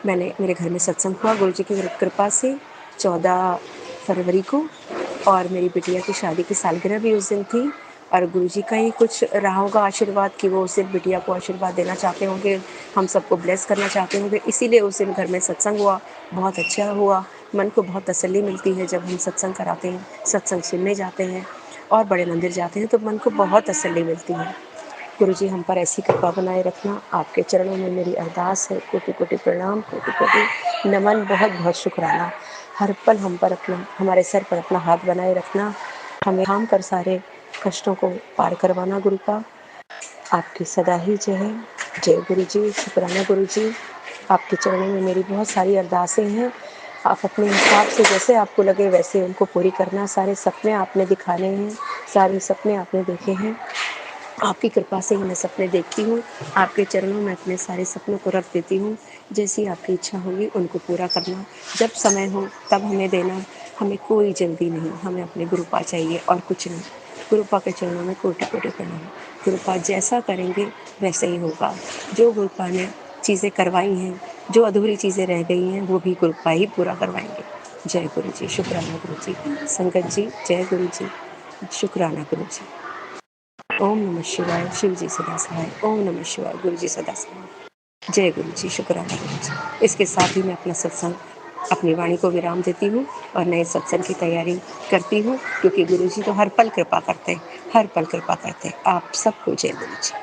मेरे घर में सत्संग हुआ गुरुजी की कृपा से 14 फरवरी को और मेरी बिटिया की शादी की सालगिरह भी उस दिन थी और गुरुजी का ही कुछ रहा होगा आशीर्वाद कि वो उस दिन बिटिया को आशीर्वाद देना चाहते होंगे, हम सबको ब्लेस करना चाहते होंगे, इसीलिए उस दिन घर में सत्संग हुआ। बहुत अच्छा हुआ, मन को बहुत तसल्ली मिलती है जब हम सत्संग कराते हैं, सत्संग सुनने जाते हैं और बड़े मंदिर जाते हैं तो मन को बहुत तसल्ली मिलती है। गुरुजी हम पर ऐसी कृपा बनाए रखना, आपके चरणों में मेरी अरदास है। कोटि-कोटि प्रणाम, कोटि-कोटि नमन, बहुत-बहुत शुक्राना। हर पल हम पर हमारे सर पर अपना हाथ बनाए रखना, हमें थाम कर सारे कष्टों को पार करवाना गुरुपा। आपकी सदा ही जय है। जय गुरु जी, शुक्राना गुरु जी। आपके चरणों में मेरी बहुत सारी अरदासें हैं। आप अपने हिसाब से जैसे आपको लगे वैसे उनको पूरी करना। सारे सपने आपने दिखाने हैं, सारे सपने आपने देखे हैं। आपकी कृपा से ही मैं सपने देखती हूँ, आपके चरणों में अपने सारे सपनों को रख देती हूँ। जैसी आपकी इच्छा होगी उनको पूरा करना, जब समय हो तब हमें देना, हमें कोई जल्दी नहीं, हमें अपने गुरुपा चाहिए और कुछ नहीं। गुरुपा के चरणों में कोटि-कोटि प्रणाम। गुरुपा जैसा करेंगे वैसे ही होगा। जो गुरुपा ने चीज़ें करवाई हैं, जो अधूरी चीज़ें रह गई हैं, वो भी गुरुपा ही पूरा करवाएँगे। जय गुरु जी, शुक्राना गुरु जी। संगत जी, जय गुरु जी, शुक्राना गुरु जी। ओम नमः शिवाय, शिव जी सदा सहाय। ओम नमः शिवाय, गुरु जी सदा सहाय। जय गुरु जी, शुक्राना गुरु जी। इसके साथ ही मैं अपना सत्संग, अपनी वाणी को विराम देती हूँ और नए सत्संग की तैयारी करती हूँ क्योंकि गुरु जी तो हर पल कृपा करते हैं, हर पल कृपा करते हैं। आप सबको जय गुरु जी।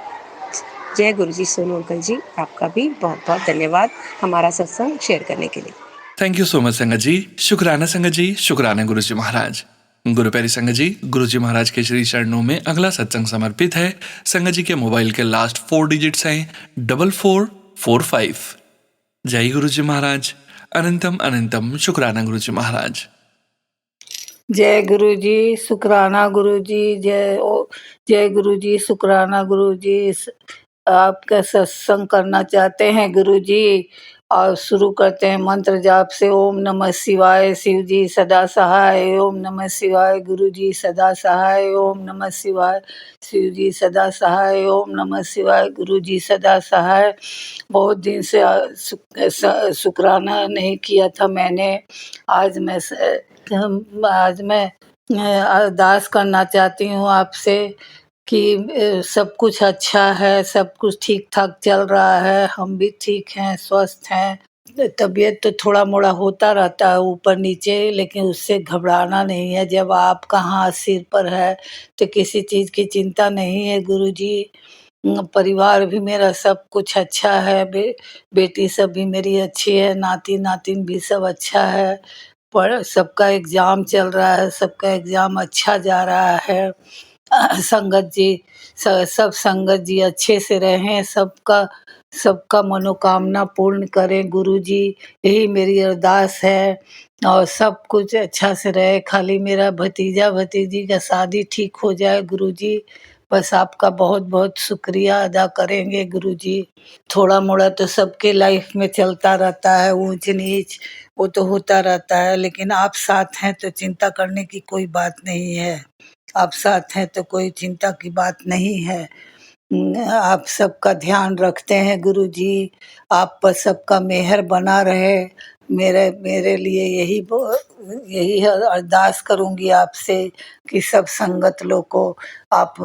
जय गुरु जी। सोनू अंकल जी आपका भी बहुत बहुत धन्यवाद हमारा सत्संग शेयर करने के लिए। थैंक यू सो मच संगत जी। शुक्राना संगत जी, शुक्राना गुरु जी महाराज। गुरु प्यारी संगत जी, गुरु जी महाराज के श्री चरणों में अगला सत्संग समर्पित है। संगत जी के मोबाइल के लास्ट 4 डिजिट्स हैं 4445। जय गुरु जी महाराज। अनंतम अनंतम शुक्राना गुरु जी महाराज। जय गुरु जी, शुक्राना गुरु जी, जय गुरु जी, शुक्राना गुरु जी। आपका सत्संग करना चाहते हैं गुरु जी, और शुरू करते हैं मंत्र जाप से। ओम नमः शिवाय, शिव जी सदा सहाय। ओम नमः शिवाय, गुरु जी सदा सहाय। ओम नमः शिवाय, शिव जी सदा सहाय। ओम नमः शिवाय, गुरु जी सदा सहाय। बहुत दिन से शुक्राना नहीं किया था मैंने। आज मैं अरदास करना चाहती हूँ आपसे कि सब कुछ अच्छा है, सब कुछ ठीक ठाक चल रहा है, हम भी ठीक हैं, स्वस्थ हैं। तबीयत तो थोड़ा मोड़ा होता रहता है ऊपर नीचे, लेकिन उससे घबराना नहीं है। जब आपका हाथ सिर पर है तो किसी चीज़ की चिंता नहीं है गुरुजी। परिवार भी मेरा सब कुछ अच्छा है, बेटी सब भी मेरी अच्छी है, नाती नातिन भी सब अच्छा है। पर सबका एग्ज़ाम चल रहा है, सबका एग्ज़ाम अच्छा जा रहा है। संगत जी, सब संगत जी अच्छे से रहें, सबका मनोकामना पूर्ण करें गुरुजी, यही मेरी अरदास है। और सब कुछ अच्छा से रहे, खाली मेरा भतीजा भतीजी का शादी ठीक हो जाए गुरुजी, बस आपका बहुत बहुत शुक्रिया अदा करेंगे गुरुजी। थोड़ा मोड़ा तो सबके लाइफ में चलता रहता है, ऊंच नीच वो तो होता रहता है, लेकिन आप साथ हैं तो चिंता करने की कोई बात नहीं है। आप साथ हैं तो कोई चिंता की बात नहीं है। आप सबका ध्यान रखते हैं गुरुजी, आप पर सबका मेहर बना रहे। मेरे लिए यही अरदास करूंगी आपसे कि सब संगत लोग को आप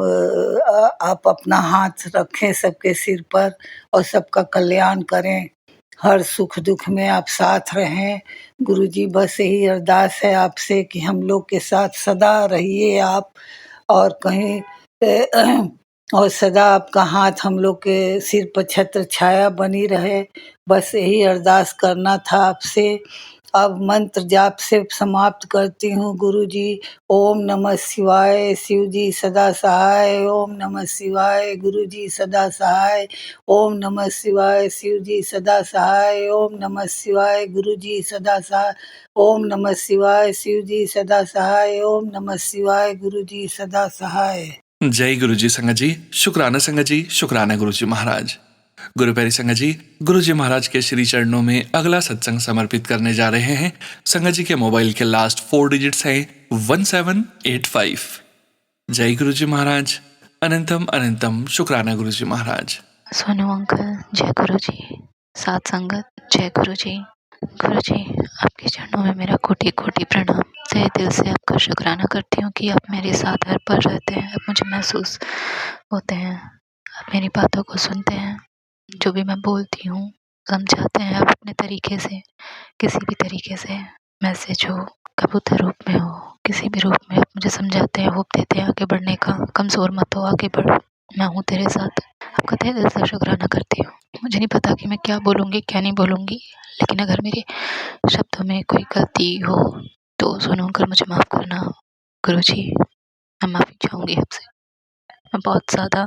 अपना हाथ रखें सबके सिर पर और सबका कल्याण करें। हर सुख दुख में आप साथ रहें गुरुजी, बस यही अरदास है आपसे कि हम लोग के साथ सदा रहिए आप, और कहीं और सदा आपका हाथ हम लोग के सिर पर छत्र छाया बनी रहे। बस यही अरदास करना था आपसे। अब मंत्र जाप से समाप्त करती हूँ गुरुजी। ओम नमः शिवाय, शिव जी सदा सहाय। ओम नमः शिवाय, गुरु जी सदा सहाय। ओम नमः शिवाय, शिव जी सदा सहाय। ओम नमः शिवाय, गुरु जी सदा सहाय। ओम नमः शिवाय, शिव जी सदा सहाय। ओम नमः शिवाय, गुरु जी सदा सहाय। जय गुरु जी संगत जी, शुक्राना संगत जी, शुक्राना गुरु जी महाराज। गुरु प्यारी संगत जी, गुरु जी महाराज के श्री चरणों में अगला सत्संग समर्पित करने जा रहे हैं। संगत जी के मोबाइल के लास्ट 4 डिजिट्स हैं 1785। जय गुरु जी महाराज। अनंतम अनंतम शुक्राना गुरु जी महाराज। सोनू अंकल, जय गुरु जी। सात संगत, जय गुरु जी। गुरु जी, आपके चरणों में मेरा कोटि कोटि प्रणाम। तहे दिल से आपका शुक्राना करती हूँ कि आप मेरे साथ हर पल रहते हैं, आप मुझे महसूस होते हैं, आप मेरी बातों को सुनते हैं, जो भी मैं बोलती हूँ समझाते हैं आप अपने तरीके से, किसी भी तरीके से, मैसेज हो, कबूतर रूप में हो, किसी भी रूप में आप मुझे समझाते हैं, होप देते हैं आगे बढ़ने का। कमज़ोर मत हो, आगे बढ़ो, मैं हूँ तेरे साथ। आपका तहे दिल से शुक्राना करती हूँ। मुझे नहीं पता कि मैं क्या बोलूँगी क्या नहीं बोलूँगी, लेकिन अगर मेरे शब्दों में कोई गलती हो तो सोनू अंकल मुझे माफ़ करना। गुरु जी, मैं माफ़ी चाहूँगी आपसे। मैं बहुत ज़्यादा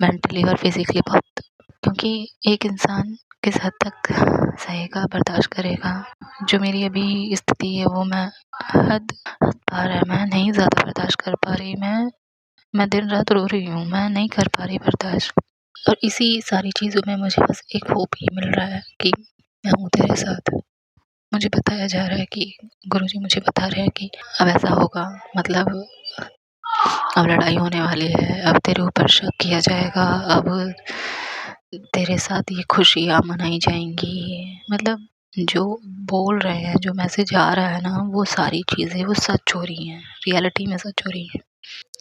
मेंटली और फिज़िकली बहुत, क्योंकि एक इंसान किस हद तक सहेगा, बर्दाश्त करेगा। जो मेरी अभी स्थिति है वो मैं हद पार है, मैं नहीं ज़्यादा बर्दाश्त कर पा रही। मैं दिन रात रो रही हूँ, मैं नहीं कर पा रही बर्दाश्त। और इसी सारी चीज़ों में मुझे बस एक होप ही मिल रहा है कि मैं हूँ तेरे साथ। मुझे बताया जा रहा है कि गुरुजी मुझे बता रहे हैं कि अब ऐसा होगा, मतलब अब लड़ाई होने वाली है, अब तेरे ऊपर शक किया जाएगा, अब तेरे साथ ये खुशियाँ मनाई जाएंगी। मतलब जो बोल रहे हैं, जो मैसेज आ रहा है ना, वो सारी चीज़ें वो सच हो रही हैं, रियलिटी में सच हो रही हैं।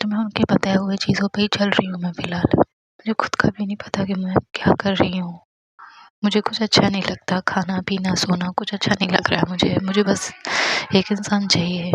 तो मैं उनके बताए हुए चीज़ों पे ही चल रही हूँ मैं फ़िलहाल। मुझे खुद का भी नहीं पता कि मैं क्या कर रही हूँ। मुझे कुछ अच्छा नहीं लगता, खाना पीना सोना कुछ अच्छा नहीं लग रहा है मुझे बस एक इंसान चाहिए।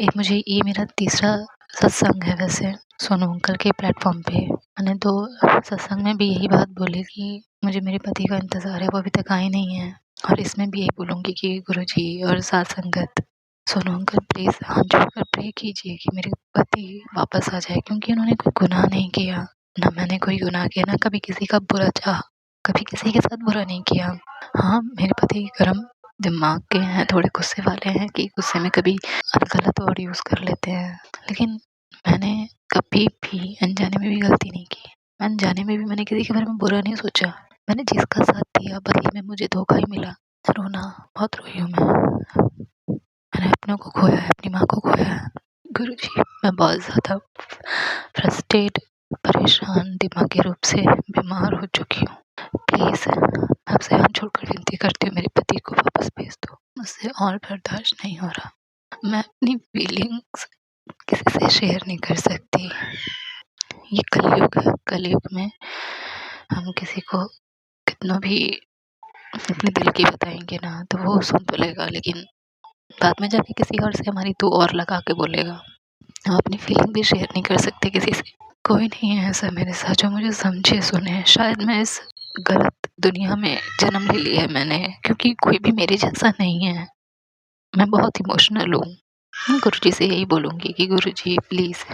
एक मुझे ये मेरा तीसरा सत्संग है वैसे सोनू अंकल के प्लेटफॉर्म पे। मैंने 2 सत्संग में भी यही बात बोली कि मुझे मेरे पति का इंतज़ार है, वो अभी तक आए नहीं है। और इसमें भी यही बोलूँगी कि गुरुजी और साथ संगत सोनू अंकल प्लीज़ हाथ जोड़कर प्रे कीजिए कि मेरे पति वापस आ जाए, क्योंकि उन्होंने कोई गुनाह नहीं किया, ना मैंने कोई गुनाह किया, ना कभी किसी का बुरा चाहा, कभी किसी के साथ बुरा नहीं किया। हाँ, मेरे पति गर्म दिमाग के हैं, थोड़े गुस्से वाले हैं कि गुस्से में कभी गलत वर्ड यूज़ कर लेते हैं, लेकिन मैंने कभी भी अनजाने में भी गलती नहीं की। अनजाने में भी मैंने किसी के बारे में बुरा नहीं सोचा। मैंने जिसका साथ दिया बदले में मुझे धोखा ही मिला। रोना बहुत रोई हूँ मैंने अपनों को खोया है, अपनी माँ को खोया है। गुरुजी, मैं बहुत ज़्यादा फ्रस्ट्रेट, परेशान, दिमागी रूप से बीमार हो चुकी हूँ। प्लीज़ आपसे हाथ जोड़कर विनती करती हूँ, मेरे पति को वापस भेज दो। मुझसे और बर्दाश्त नहीं हो रहा। मैं अपनी फीलिंग्स किसी से शेयर नहीं कर सकती। ये कलयुग है, कलयुग में हम किसी को कितना भी अपने दिल की बताएंगे ना तो वो सुन तो लेगा, लेकिन बाद में जाके किसी और से हमारी दो और लगा के बोलेगा। हम अपनी फीलिंग भी शेयर नहीं कर सकते किसी से। कोई नहीं है ऐसा मेरे साथ जो मुझे समझे सुने। शायद मैं इस गलत दुनिया में जन्म ले लिया है मैंने, क्योंकि कोई भी मेरे जैसा नहीं है। मैं बहुत इमोशनल हूँ। मैं गुरुजी से यही बोलूँगी कि गुरुजी प्लीज़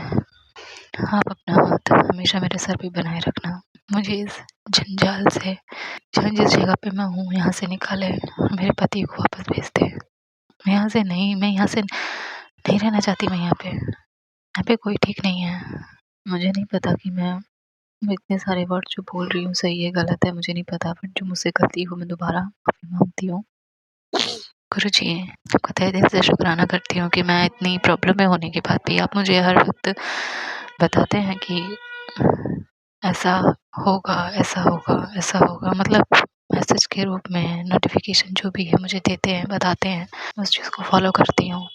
आप अपना हाथ हमेशा मेरे सर पे बनाए रखना। मुझे इस जंजाल से, जहाँ जिस जगह पे मैं हूँ यहाँ से निकाले और मेरे पति को वापस भेज दे। मैं यहाँ से नहीं रहना चाहती। मैं यहाँ पे कोई ठीक नहीं है। मुझे नहीं पता कि मैं इतने सारे वर्ड जो बोल रही हूँ सही है गलत है, मुझे नहीं पता, बट जो मुझसे गलती हो मैं दोबारा माफ़ी मांगती हूँ। गुरुजी, आपका तहे दिल से शुक्राना करती हूँ कि मैं इतनी प्रॉब्लम में होने के बाद भी आप मुझे हर वक्त बताते हैं कि ऐसा होगा, ऐसा होगा, ऐसा होगा, मतलब मैसेज के रूप में नोटिफिकेशन जो भी है मुझे देते हैं, बताते हैं। मैं उस चीज़ को फॉलो करती हूँ।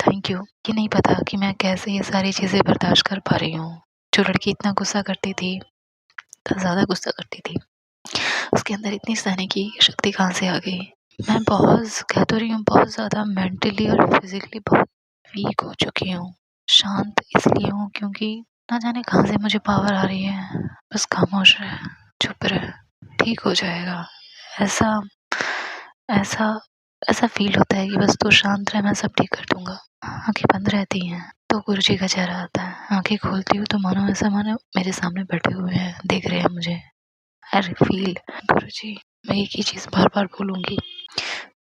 Thank you. कि नहीं पता कि मैं कैसे ये सारी चीज़ें बर्दाश्त कर पा रही हूँ। जो लड़की इतना गुस्सा करती थी, इतना ज़्यादा गुस्सा करती थी, उसके अंदर इतनी सहने की शक्ति कहाँ से आ गई। मैं बहुत कह तो रही हूँ, बहुत ज़्यादा मेंटली और फिजिकली बहुत वीक हो चुकी हूँ। शांत इसलिए हूँ क्योंकि ना जाने कहाँ से मुझे पावर आ रही है। बस खामोश रहे, चुप रहे, ठीक हो जाएगा, ऐसा ऐसा ऐसा फील होता है कि बस तू शांत रहे, मैं सब ठीक कर दूंगा। आंखें बंद रहती हैं तो गुरुजी का चेहरा आता है। आंखें खोलती हूँ तो मानो मेरे सामने बैठे हुए हैं, देख रहे हैं मुझे। आई फील गुरुजी, मैं एक ही चीज़ बार बार बोलूँगी,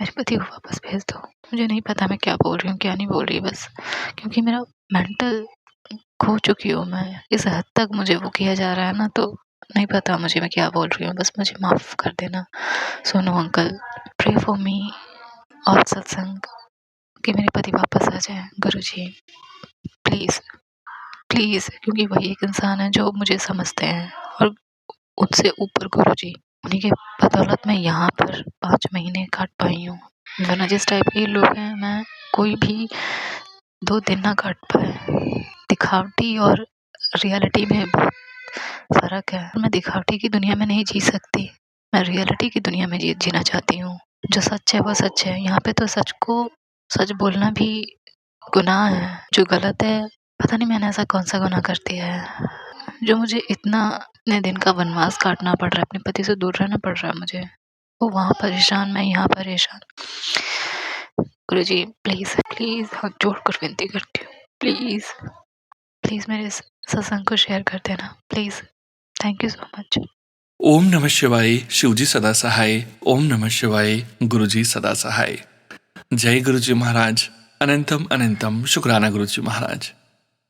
मेरे पति को वापस भेज दो। मुझे नहीं पता मैं क्या बोल रही हूँ क्या नहीं बोल रही, बस क्योंकि मेरा मेंटल खो चुकी हूँ मैं। इस हद तक मुझे वो किया जा रहा है ना, तो नहीं पता मुझे मैं क्या बोल रही हूँ। बस मुझे माफ़ कर देना Sonu uncle. Pray for me और सत्संग कि मेरे पति वापस आ जाए। गुरुजी प्लीज़ प्लीज़, क्योंकि वही एक इंसान है जो मुझे समझते हैं और उनसे ऊपर गुरुजी, उन्हीं के बदौलत मैं यहाँ पर 5 महीने काट पाई हूँ। वरना जिस टाइप के लोग हैं, मैं कोई भी 2 दिन ना काट पाए। दिखावटी और रियलिटी में बहुत फ़र्क है। मैं दिखावटी की दुनिया में नहीं जी सकती, मैं रियलिटी की दुनिया में जीना चाहती हूँ। जो सच है वो सच है। यहाँ पे तो सच को सच बोलना भी गुनाह है। जो गलत है, पता नहीं मैंने ऐसा कौन-सा गुनाह कर दिया है, जो मुझे इतने दिन का वनवास काटना पड़ रहा है, अपने पति से दूर रहना पड़ रहा है मुझे। वो वहाँ परेशान, मैं यहाँ परेशान। गुरुजी प्लीज़ प्लीज़ हाथ जोड़कर विनती करती हूँ, प्लीज़ प्लीज़ मेरे इस सत्संग को शेयर कर देना please. Thank you so much. ओम नमः शिवाय, शिवजी सदा सहाय। ओम नमः शिवाय, गुरुजी सदा सहाय। जय गुरुजी महाराज। अनंतम अनंतम शुक्राना गुरुजी महाराज।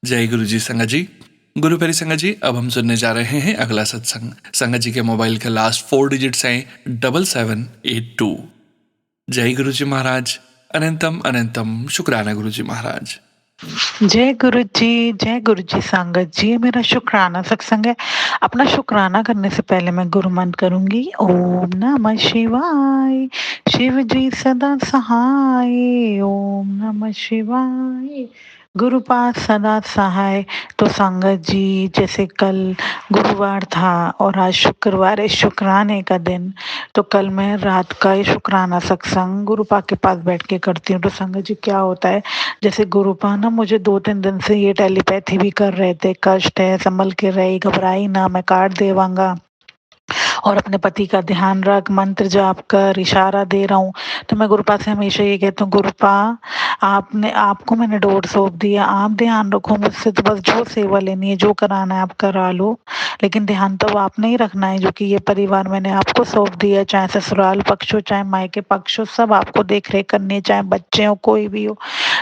जय गुरुजी संगत जी। गुरु प्यारी संगत जी, अब हम सुनने जा रहे हैं अगला सत्संग। संगत जी के मोबाइल के लास्ट 4 डिजिट्स हैं 7782। जय गुरुजी महाराज। अनंतम अनंतम शुक्राना गुरुजी महाराज। जय गुरु जी संगत जी। ये मेरा शुक्राना सत्संग है। अपना शुक्राना करने से पहले मैं गुरु मंत्र करूंगी। ओम नमः शिवाय, शिव जी सदा सहाय। ओम नमः शिवाय, गुरु पास सदा सहाय। तो संगत जी, जैसे कल गुरुवार था और आज शुक्रवार है, शुक्राने का दिन, तो कल मैं रात का ये शुक्राना सत्संग गुरुपा के पास बैठ के करती हूँ। तो संगत जी क्या होता है, जैसे गुरुपा ना मुझे 2-3 दिन से ये टेलीपैथी भी कर रहे थे, कष्ट है, संभल के रही, घबराई ना, मैं काट देवांगा। और अपने पति का ध्यान रख, मंत्र जाप कर, इशारा दे रहा हूँ। तो मैं गुरुपा से हमेशा ये कहती हूँ, गुरुपा आपको मैंने डोर सौंप दिया, आप ध्यान रखो मुझसे, तो बस जो सेवा लेनी है, जो कराना है आप करा लो, लेकिन ध्यान तो आपने ही रखना है, जो कि ये परिवार मैंने आपको सौंप दिया है, चाहे ससुराल पक्ष हो, चाहे मायके पक्ष हो, सब आपको देख रेख करनी है, चाहे बच्चे हो, कोई भी हो।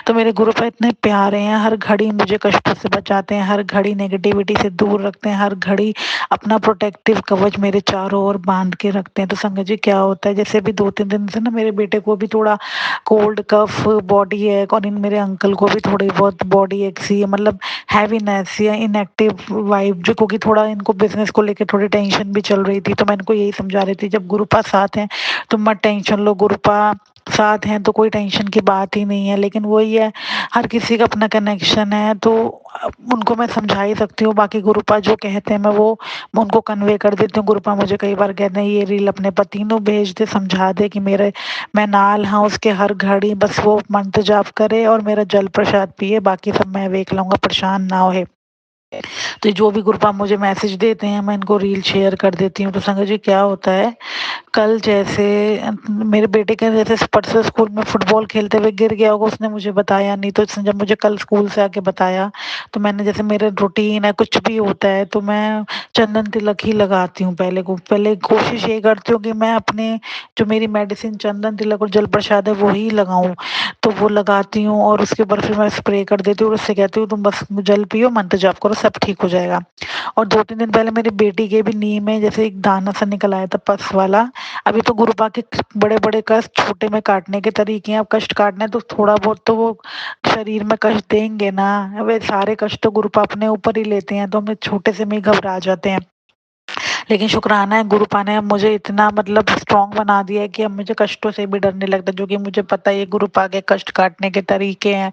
तो मेरे गुरुपा इतने प्यारे हैं, हर घड़ी मुझे कष्टों से बचाते हैं, हर घड़ी नेगेटिविटी से दूर रखते हैं, हर घड़ी अपना प्रोटेक्टिव कवच मेरे चारों ओर बांध के रखते हैं। तो संगत जी क्या होता है, जैसे अभी 2-3 दिन से ना मेरे बेटे को भी थोड़ा कोल्ड कफ बॉडी एक, और इन मेरे अंकल को भी थोड़ी बहुत बॉडी एक सी, मतलब हैवीनेस या इनएक्टिव वाइब, जो क्योंकि थोड़ा इनको बिजनेस को लेकर थोड़ी टेंशन भी चल रही थी। तो मैं इनको यही समझा रही थी, जब गुरुपा साथ हैं तो मत टेंशन लो, गुरुपा साथ हैं तो कोई टेंशन की बात ही नहीं है। लेकिन वही है, हर किसी का अपना कनेक्शन है, तो उनको मैं समझा ही सकती हूँ। बाकी गुरुपा जो कहते हैं मैं उनको कन्वे कर देती हूँ। गुरुपा मुझे कई बार कहते हैं, ये रील अपने पति नु भेज दे, समझा दे कि मेरे मैं नाल हाँ उसके हर घड़ी, बस वो मंत्र जाप करे और मेरा जल प्रसाद पिए, बाकी सब मैं देख लूंगा, परेशान ना होए। तो जो भी गुरुपा मुझे मैसेज देते हैं मैं इनको रील शेयर कर देती हूँ। तो संगत जी क्या होता है, कल जैसे मेरे बेटे के जैसे परसों स्कूल में फुटबॉल खेलते हुए गिर गया होगा, उसने मुझे बताया नहीं, तो उसने जब मुझे कल स्कूल से आके बताया, तो मैंने, जैसे मेरे रूटीन है, कुछ भी होता है तो मैं चंदन तिलक ही लगाती हूँ। पहले कोशिश ये करती हूँ कि मैं अपने जो मेरी मेडिसिन चंदन तिलक और जल प्रसाद है वो ही लगाऊं, तो वो लगाती हूँ और उसके ऊपर फिर मैं स्प्रे कर देती हूँ और उससे कहती हूँ तुम बस जल पियो, मंत्र जाप करो, सब ठीक हो जाएगा। और 2-3 दिन पहले मेरी बेटी के भी नी में जैसे एक दाना सा निकल आया था, पस वाला। अभी तो गुरुपा के बड़े बड़े कष्ट छोटे में काटने के तरीके हैं, अब कष्ट काटना है तो थोड़ा बहुत तो वो शरीर में कष्ट देंगे ना, वे सारे कष्ट तो गुरुपा अपने ऊपर ही लेते हैं, तो हम छोटे से में ही घबरा जाते हैं। लेकिन शुक्राना है, गुरुपा ने अब मुझे इतना मतलब स्ट्रांग बना दिया है कि अब मुझे कष्टों से भी डर नहीं लगता, जो कि मुझे पता है ये गुरुपा के कष्ट काटने के तरीके हैं।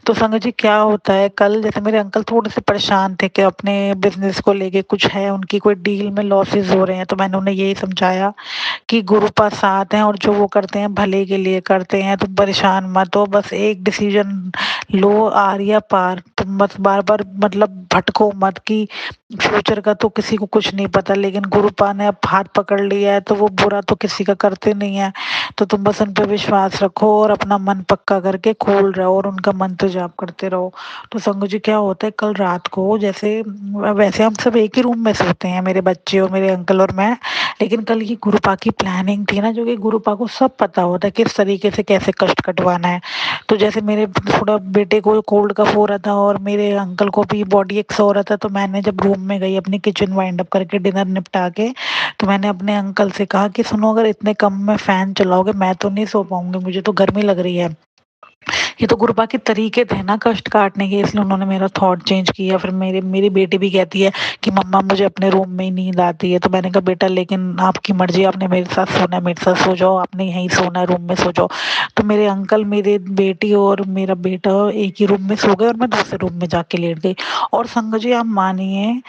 तो संगत जी क्या होता है, कल जैसे मेरे अंकल थोड़े से परेशान थे कि अपने बिजनेस को लेके कुछ है, उनकी कोई डील में लॉसेस हो रहे हैं, तो मैंने उन्हें यही समझाया कि गुरुपा साथ हैं और जो वो करते हैं भले के लिए करते हैं, तुम परेशान मत हो, बस एक डिसीजन लो, आर या पार, तुम बस बार बार मतलब भटको मत कि फ्यूचर का तो किसी को कुछ नहीं पता, लेकिन गुरुपा ने अब हाथ पकड़ लिया है तो वो बुरा तो किसी का करते नहीं है। तो तुम बस उन पे विश्वास रखो और अपना मन पक्का करके खोल रहो और उनका मंत्र जाप करते रहो। तो संगत जी क्या होता है, कल रात को जैसे वैसे हम सब एक ही रूम में सोते हैं, मेरे बच्चे और मेरे अंकल और मैं, लेकिन कल ये गुरुपा की प्लानिंग थी ना, जो कि गुरुपा को सब पता होता है किस तरीके से कैसे कष्ट कटवाना है। तो जैसे मेरे थोड़ा बेटे को कोल्ड कफ हो रहा था और मेरे अंकल को भी बॉडी एक्स हो रहा था, तो मैंने जब रूम में गई अपनी किचन वाइंड अप करके डिनर निपटा के, तो मैंने अपने अंकल से कहा कि सुनो, अगर इतने कम में फैन चलाओगे मैं तो नहीं सो पाऊंगी, मुझे तो गर्मी लग रही है। ये तो गुरुपा के तरीके थे ना कष्ट काटने के, इसलिए उन्होंने मेरा थॉट चेंज किया। फिर मेरी बेटी भी कहती है कि मम्मा मुझे अपने रूम में ही नींद आती है, तो मैंने कहा बेटा लेकिन आपकी मर्जी, आपने मेरे साथ सोना है मेरे साथ सो जाओ, आपने यहीं सोना है रूम में सो जाओ। तो मेरे अंकल, मेरी बेटी और मेरा बेटा एक ही रूम में सो गए और मैं दूसरे रूम में जाके लेट गई। और संगत जी आप मानिए,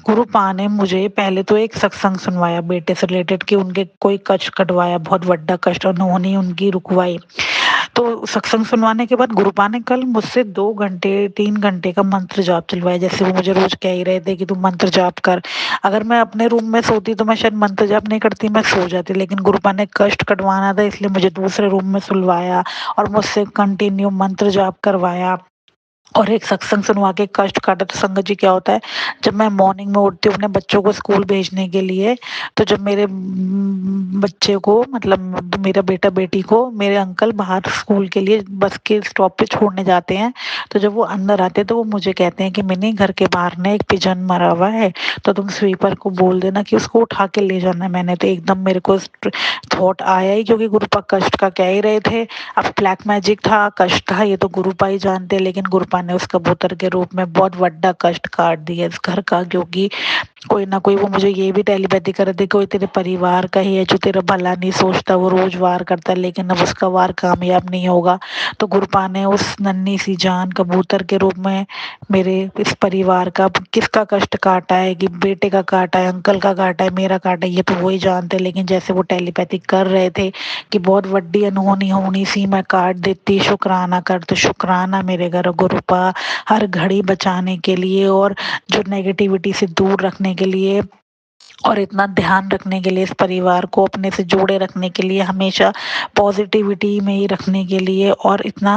गुरुपा ने मुझे पहले तो एक सत्संग सुनवाया बेटे से रिलेटेड कि उनके कोई कष्ट कटवाया, बहुत बड़ा कष्ट, उन्होंने उनकी रुकवाई। तो सत्संग सुनवाने के बाद गुरुपा ने कल मुझसे 2 घंटे 3 घंटे का मंत्र जाप चलवाया, जैसे वो मुझे रोज कह ही रहे थे कि तू मंत्र जाप कर। अगर मैं अपने रूम में सोती तो मैं शायद मंत्र जाप नहीं करती, मैं सो जाती, लेकिन गुरुपा ने कष्ट कटवाना था इसलिए मुझे दूसरे रूम में सुलवाया और मुझसे कंटिन्यू मंत्र जाप करवाया और एक सत्संग सुनवा के कष्ट काटा। तो संगत जी क्या होता है, जब मैं मॉर्निंग में उठती हूँ अपने बच्चों को स्कूल भेजने के लिए, तो जब मेरे बच्चे को मतलब मेरा बेटा बेटी को मेरे अंकल बाहर स्कूल के लिए बस के स्टॉप पे छोड़ने जाते हैं, तो जब वो अंदर आते हैं तो वो मुझे कहते हैं कि मिनी घर के बाहर ना एक पिजन मरा हुआ है, तो तुम स्वीपर को बोल देना कि उसको उठा के ले जाना। मैंने तो एकदम, मेरे को थॉट आया ही, क्योंकि गुरुपा कष्ट का कह ही रहे थे, अब ब्लैक मैजिक था, कष्ट था, ये तो गुरुपा ही जानते, लेकिन गुरुपा ने उस कबूतर के रूप में बहुत बड़ा कष्ट काट दिया इस घर का, क्योंकि कोई ना कोई वो मुझे ये भी टेलीपैथी कर रहे थे, कोई तेरे परिवार का ही है जो तेरा भला नहीं सोचता, वो रोज वार करता है लेकिन अब उसका वार कामयाब नहीं होगा। तो गुरुपा ने उस नन्ही सी जान कबूतर के रूप में मेरे इस परिवार का किसका कष्ट काटा है, कि बेटे का काटा है, अंकल का काटा है, मेरा काटा है, ये तो वही जानते, लेकिन जैसे वो टेलीपैथी कर रहे थे कि बहुत बड़ी अनहोनी होनी सी मैं काट देती, शुक्राना कर, तो शुक्राना मेरे घर गुरुपा हर घड़ी बचाने के लिए और जो नेगेटिविटी से दूर रखने के लिए और इतना ध्यान रखने के लिए, इस परिवार को अपने से जोड़े रखने के लिए, हमेशा पॉजिटिविटी में ही रखने के लिए, और इतना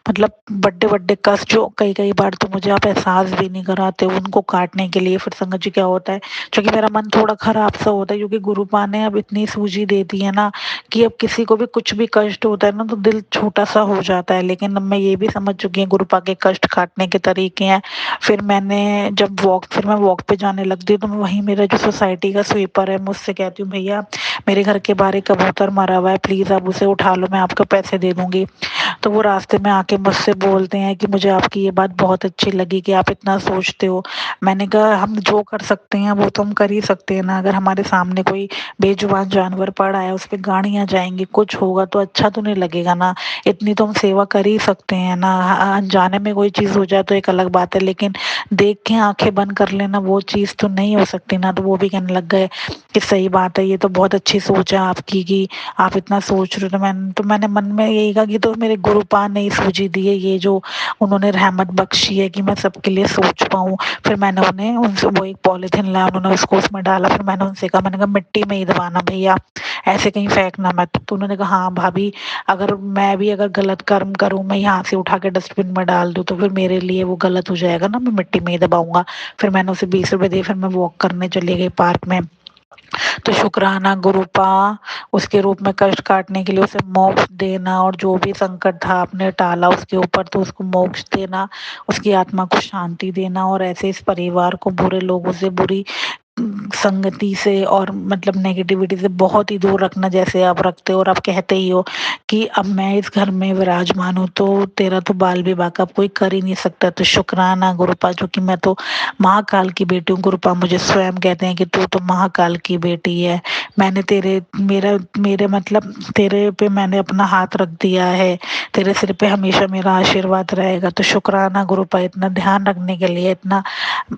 मतलब बड़े-बड़े कष्ट जो कई-कई बार तो मुझे आप एहसास भी नहीं कराते हो, उनको काटने के लिए फिर संगत जी क्या होता है, क्योंकि मेरा मन थोड़ा खराब-सा होता है, क्योंकि गुरुपा ने अब इतनी सूझी दे दी है ना कि अब किसी को भी कुछ भी कष्ट होता है ना तो दिल छोटा-सा हो जाता है। लेकिन अब मैं ये भी समझ चुकी हूँ गुरुपा के कष्ट काटने के तरीके हैं। फिर मैं वॉक पे जाने लगती हूँ, तो मैं वहीं मेरा जो सोसाइटी का स्वीपर है, मैं उससे कहती हूँ, भैया मेरे घर के बाहर एक कबूतर मरा हुआ है, प्लीज़ आप उसे उठा लो, मैं आपको पैसे दे दूँगी। तो वो रास्ते में आके मुझसे बोलते हैं कि मुझे आपकी ये बात बहुत अच्छी लगी कि आप इतना सोचते हो। मैंने कहा हम जो कर सकते हैं वो तो हम कर ही सकते हैं ना, अगर हमारे सामने कोई बेजुबान जानवर पड़ा है, उस पे गाड़ियाँ जाएँगी, कुछ होगा तो अच्छा तो नहीं लगेगा ना, इतनी तो हम सेवा कर ही सकते हैं ना। अनजाने में कोई चीज़ हो जाए तो एक अलग बात है, लेकिन देख के आँखें बंद कर लेना वो चीज़ तो नहीं हो सकती ना। तो वो भी कहने लग गए कि सही बात है, ये तो बहुत अच्छी सोच है आपकी कि आप इतना सोच रहे हो। तो मैंने मन में यही कहा कि तो मेरे गुरुपा ने ही सूझी दी है, ये जो उन्होंने रहमत बख्शी है कि मैं सबके लिए सोच पाऊँ। फिर मैंने उन्हें उनसे वो एक पॉलीथीन लाया, उन्होंने उसको उसमें डाला, फिर मैंने उनसे कहा, मैंने कहा मिट्टी में ही दबाना भैया, ऐसे कहीं फेंकना मत। तो उन्होंने कहा हाँ भाभी, अगर गलत कर्म करूँ, मैं यहाँ से उठा के डस्टबिन में डाल दूँ तो फिर मेरे लिए वो गलत हो जाएगा ना, मैं मिट्टी में ही दबाऊँगा। फिर मैंने उसे 20 रुपए दिए, फिर मैं वॉक करने चली गई पार्क में। तो शुक्राना गुरुपा, उसके रूप में कष्ट काटने के लिए उसे मोक्ष देना, और जो भी संकट था आपने टाला उसके ऊपर, तो उसको मोक्ष देना, उसकी आत्मा को शांति देना, और ऐसे इस परिवार को बुरे लोगों से, बुरी संगति से और मतलब नेगेटिविटी से बहुत ही दूर रखना, जैसे आप रखते हो। और आप कहते ही हो कि अब मैं इस घर में विराजमान हूँ तो तेरा तो बाल विवाह का अब कोई कर ही नहीं सकता। तो शुक्राना गुरुपा, जो कि मैं तो महाकाल की बेटी हूँ। गुरुपा मुझे स्वयं कहते हैं कि तू तो महाकाल की बेटी है, मैंने मेरे मतलब तेरे पे मैंने अपना हाथ रख दिया है, तेरे सिर पे हमेशा मेरा आशीर्वाद रहेगा। तो शुक्राना गुरुपा, इतना ध्यान रखने के लिए, इतना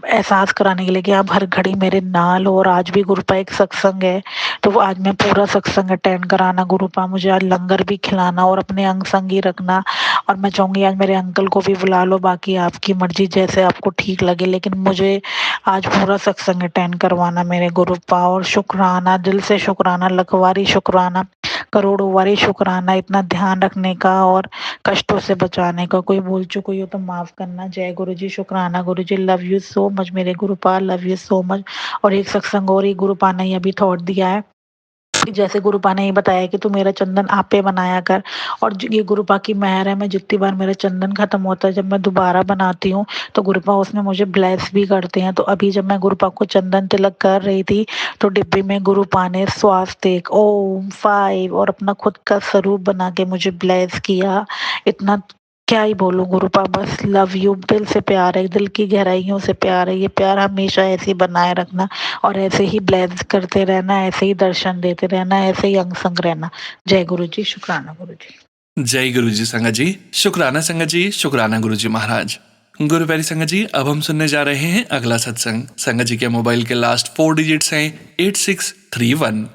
एहसास कराने के लिए कि आप हर घड़ी मेरे नाल हो। और आज भी गुरुपा एक सत्संग है, तो वो आज मैं पूरा सत्संग अटेंड कराना गुरुपा, मुझे आज लंगर भी खिलाना और अपने अंग संग ही रखना। और मैं चाहूँगी आज मेरे अंकल को भी बुला लो, बाकी आपकी मर्जी जैसे आपको ठीक लगे, लेकिन मुझे आज पूरा सत्संग अटेंड करवाना मेरे गुरुपा। और शुक्राना, दिल से शुक्राना, लखवारी शुक्राना, करोड़ों वारी शुक्राना, इतना ध्यान रखने का और कष्टों से बचाने का। कोई भूल चूक हुई हो तो माफ करना। जय गुरु जी, शुक्राना गुरु जी, लव यू सो मच मेरे गुरुपा, लव यू सो मच। और एक सत्संग और ही गुरुपा ने अभी थॉट दिया है कि जैसे गुरुपा ने ये बताया कि तू मेरा चंदन आपे बनाया कर, और ये गुरुपा की मेहर है, मैं जितनी बार मेरा चंदन खत्म होता है, जब मैं दोबारा बनाती हूँ तो गुरुपा उसमें मुझे ब्लेस भी करते हैं। तो अभी जब मैं गुरुपा को चंदन तिलक कर रही थी तो डिब्बे में गुरुपा ने स्वास्तिक, ओम, 5 और अपना खुद का स्वरूप बना के मुझे ब्लेस किया। इतना क्या ही बोलूं गुरुपा, बस लव यू, दिल से प्यार है, दिल की गहराइयों से प्यार है। ये प्यार हमेशा ऐसे ही बनाए रखना और ऐसे ही ब्लेस करते रहना, ऐसे ही दर्शन देते रहना, ऐसे ही अंग संग रहना। जय गुरु जी, शुक्राना गुरु जी। जय गुरु जी संगत जी, शुक्राना संगत जी, शुक्राना गुरु जी महाराज। गुरु प्यारी संगत जी, अब हम सुनने जा रहे हैं अगला सत्संग। संगत जी के मोबाइल के लास्ट 4 डिजिट्स हैं 8631।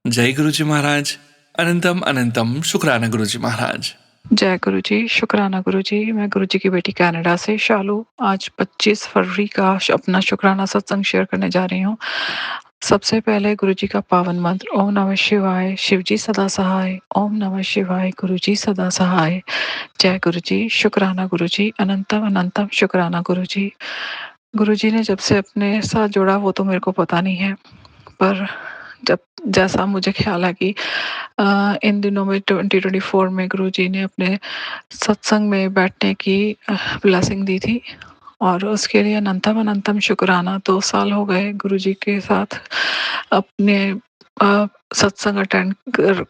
जय गुरु जी महाराज, अनंतम अनंतम शुक्राना गुरु जी महाराज। जय गुरु जी, शुक्राना गुरु जी। मैं गुरु जी की बेटी कनाडा से शालू आज 25 फरवरी का अपना शुक्राना सत्संग शेयर करने जा रही हूँ। सबसे पहले गुरु जी का पावन मंत्र, ओम नमः शिवाय, शिव जी सदा सहाय, ओम नमः शिवाय, गुरु जी सदा सहाय। जय गुरु जी, शुक्राना गुरु जी, अनंतम अनंतम शुक्राना गुरु जी। गुरु जी ने जब से अपने साथ जोड़ा वो तो मेरे को पता नहीं है, पर जब जैसा मुझे ख्याल है कि इन दिनों में 2024 में गुरुजी ने अपने सत्संग में बैठने की ब्लेसिंग दी थी, और उसके लिए अनंतम अनंतम शुक्राना। 2 साल हो गए गुरुजी के साथ अपने सत्संग अटेंड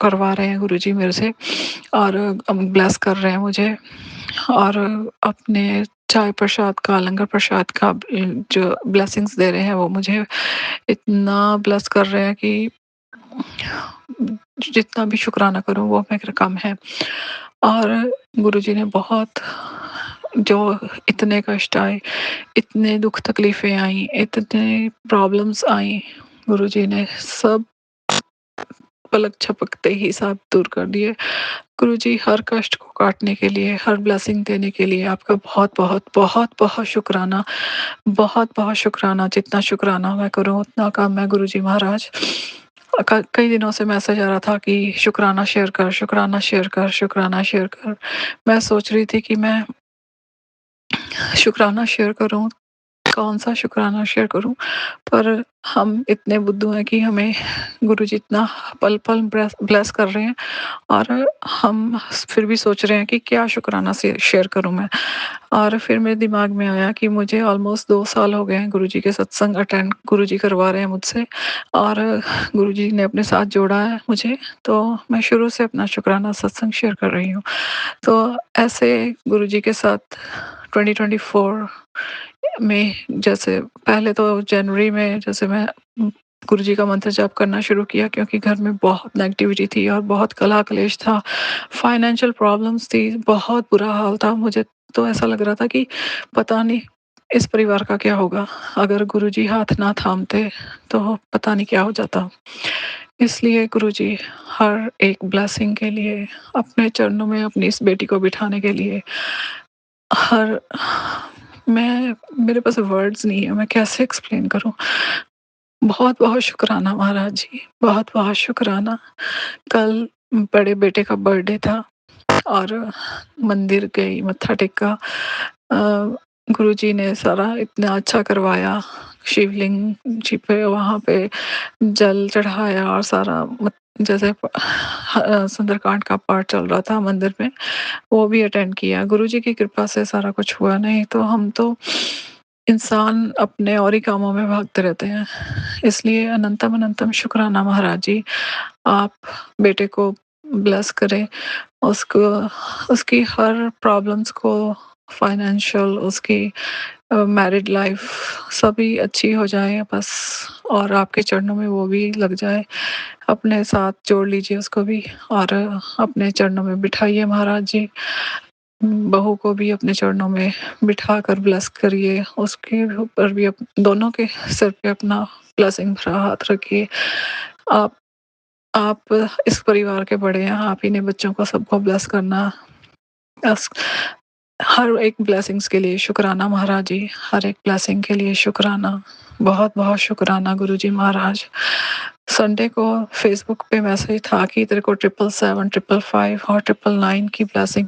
करवा रहे हैं गुरुजी मेरे से, और ब्लेस कर रहे हैं मुझे, और अपने चाय प्रसाद का, लंगर प्रसाद का जो ब्लेसिंग्स दे रहे हैं वो मुझे इतना ब्लेस कर रहे हैं कि जितना भी शुक्राना करूँ वो मेरा कम है। और गुरुजी ने बहुत, जो इतने कष्ट आए, इतने दुख तकलीफ़ें आई, इतने प्रॉब्लम्स आई, गुरुजी ने सब पलक झपकते ही सब दूर कर दिए। गुरुजी हर कष्ट को काटने के लिए, हर ब्लेसिंग देने के लिए आपका बहुत-बहुत, बहुत-बहुत शुक्राना। बहुत-बहुत शुक्राना, जितना शुक्राना मैं करूँ उतना कम है गुरुजी महाराज। कई दिनों से मैसेज आ रहा था कि शुक्राना शेयर कर, शुक्राना शेयर कर, शुक्राना शेयर कर। मैं सोच रही थी कि मैं शुक्राना शेयर करूँ, कौन-सा शुक्राना शेयर करूँ? पर हम इतने बुद्धू हैं कि हमें गुरुजी इतना पल-पल ब्लेस कर रहे हैं और हम फिर भी सोच रहे हैं कि क्या शुक्राना से शेयर करूँ मैं? और फिर मेरे दिमाग में आया कि मुझे ऑलमोस्ट 2 साल हो गए हैं गुरुजी के सत्संग अटेंड गुरुजी करवा रहे हैं मुझसे और गुरुजी ने अपने साथ जोड़ा है मुझे, तो मैं शुरू से अपना शुक्राना सत्संग शेयर कर रही हूँ। तो ऐसे गुरुजी के साथ 2024 में जैसे पहले तो जनवरी में जैसे मैं गुरुजी का मंत्र जाप करना शुरू किया क्योंकि घर में बहुत नेगेटिविटी थी और बहुत कलह-कलेश था, फाइनेंशियल प्रॉब्लम्स थी, बहुत बुरा हाल था। मुझे तो ऐसा लग रहा था कि पता नहीं इस परिवार का क्या होगा? अगर गुरुजी हाथ ना थामते तो पता नहीं क्या हो जाता। इसलिए गुरुजी हर एक ब्लेसिंग के लिए, अपने चरणों में अपनी इस बेटी को बिठाने के लिए हर मैं मेरे पास वर्ड्स नहीं है, मैं कैसे एक्सप्लेन करूँ? बहुत-बहुत शुक्राना महाराज जी, बहुत-बहुत शुक्राना। कल बड़े बेटे का बर्थडे था और मंदिर गई, मत्था टेका। गुरुजी ने सारा इतना अच्छा करवाया, शिवलिंग जी पे वहाँ पे जल चढ़ाया और सारा जैसे सुंदरकांड का पाठ चल रहा था मंदिर में, वो भी अटेंड किया। गुरुजी की कृपा से सारा कुछ हुआ, नहीं तो हम तो इंसान अपने और ही कामों में भागते रहते हैं। इसलिए अनंतम अनंतम शुक्राना महाराज जी, आप बेटे को ब्लेस करें, उसको उसकी हर प्रॉब्लम्स को फाइनेंशियल उसकी मैरिड लाइफ सभी अच्छी हो जाए बस और आपके चरणों में वो भी लग जाए। अपने साथ जोड़ लीजिए उसको भी और अपने चरणों में बिठाइए महाराज जी। बहू को भी अपने चरणों में बिठा कर ब्लेस करिए, उसके ऊपर भी दोनों के सिर पे अपना ब्लेसिंग भरा हाथ रखिए। आप आप इस परिवार के बड़े हैं, आप ही ने बच्चों को सबको ब्लेस करना। बस हर एक ब्लेसिंग्स के लिए शुक्राना महाराज जी, हर एक ब्लेसिंग के लिए शुक्राना। बहुत-बहुत शुक्राना गुरुजी महाराज। संडे को फेसबुक पे मैसेज था कि तेरे को 777, 555 और 999 की ब्लेसिंग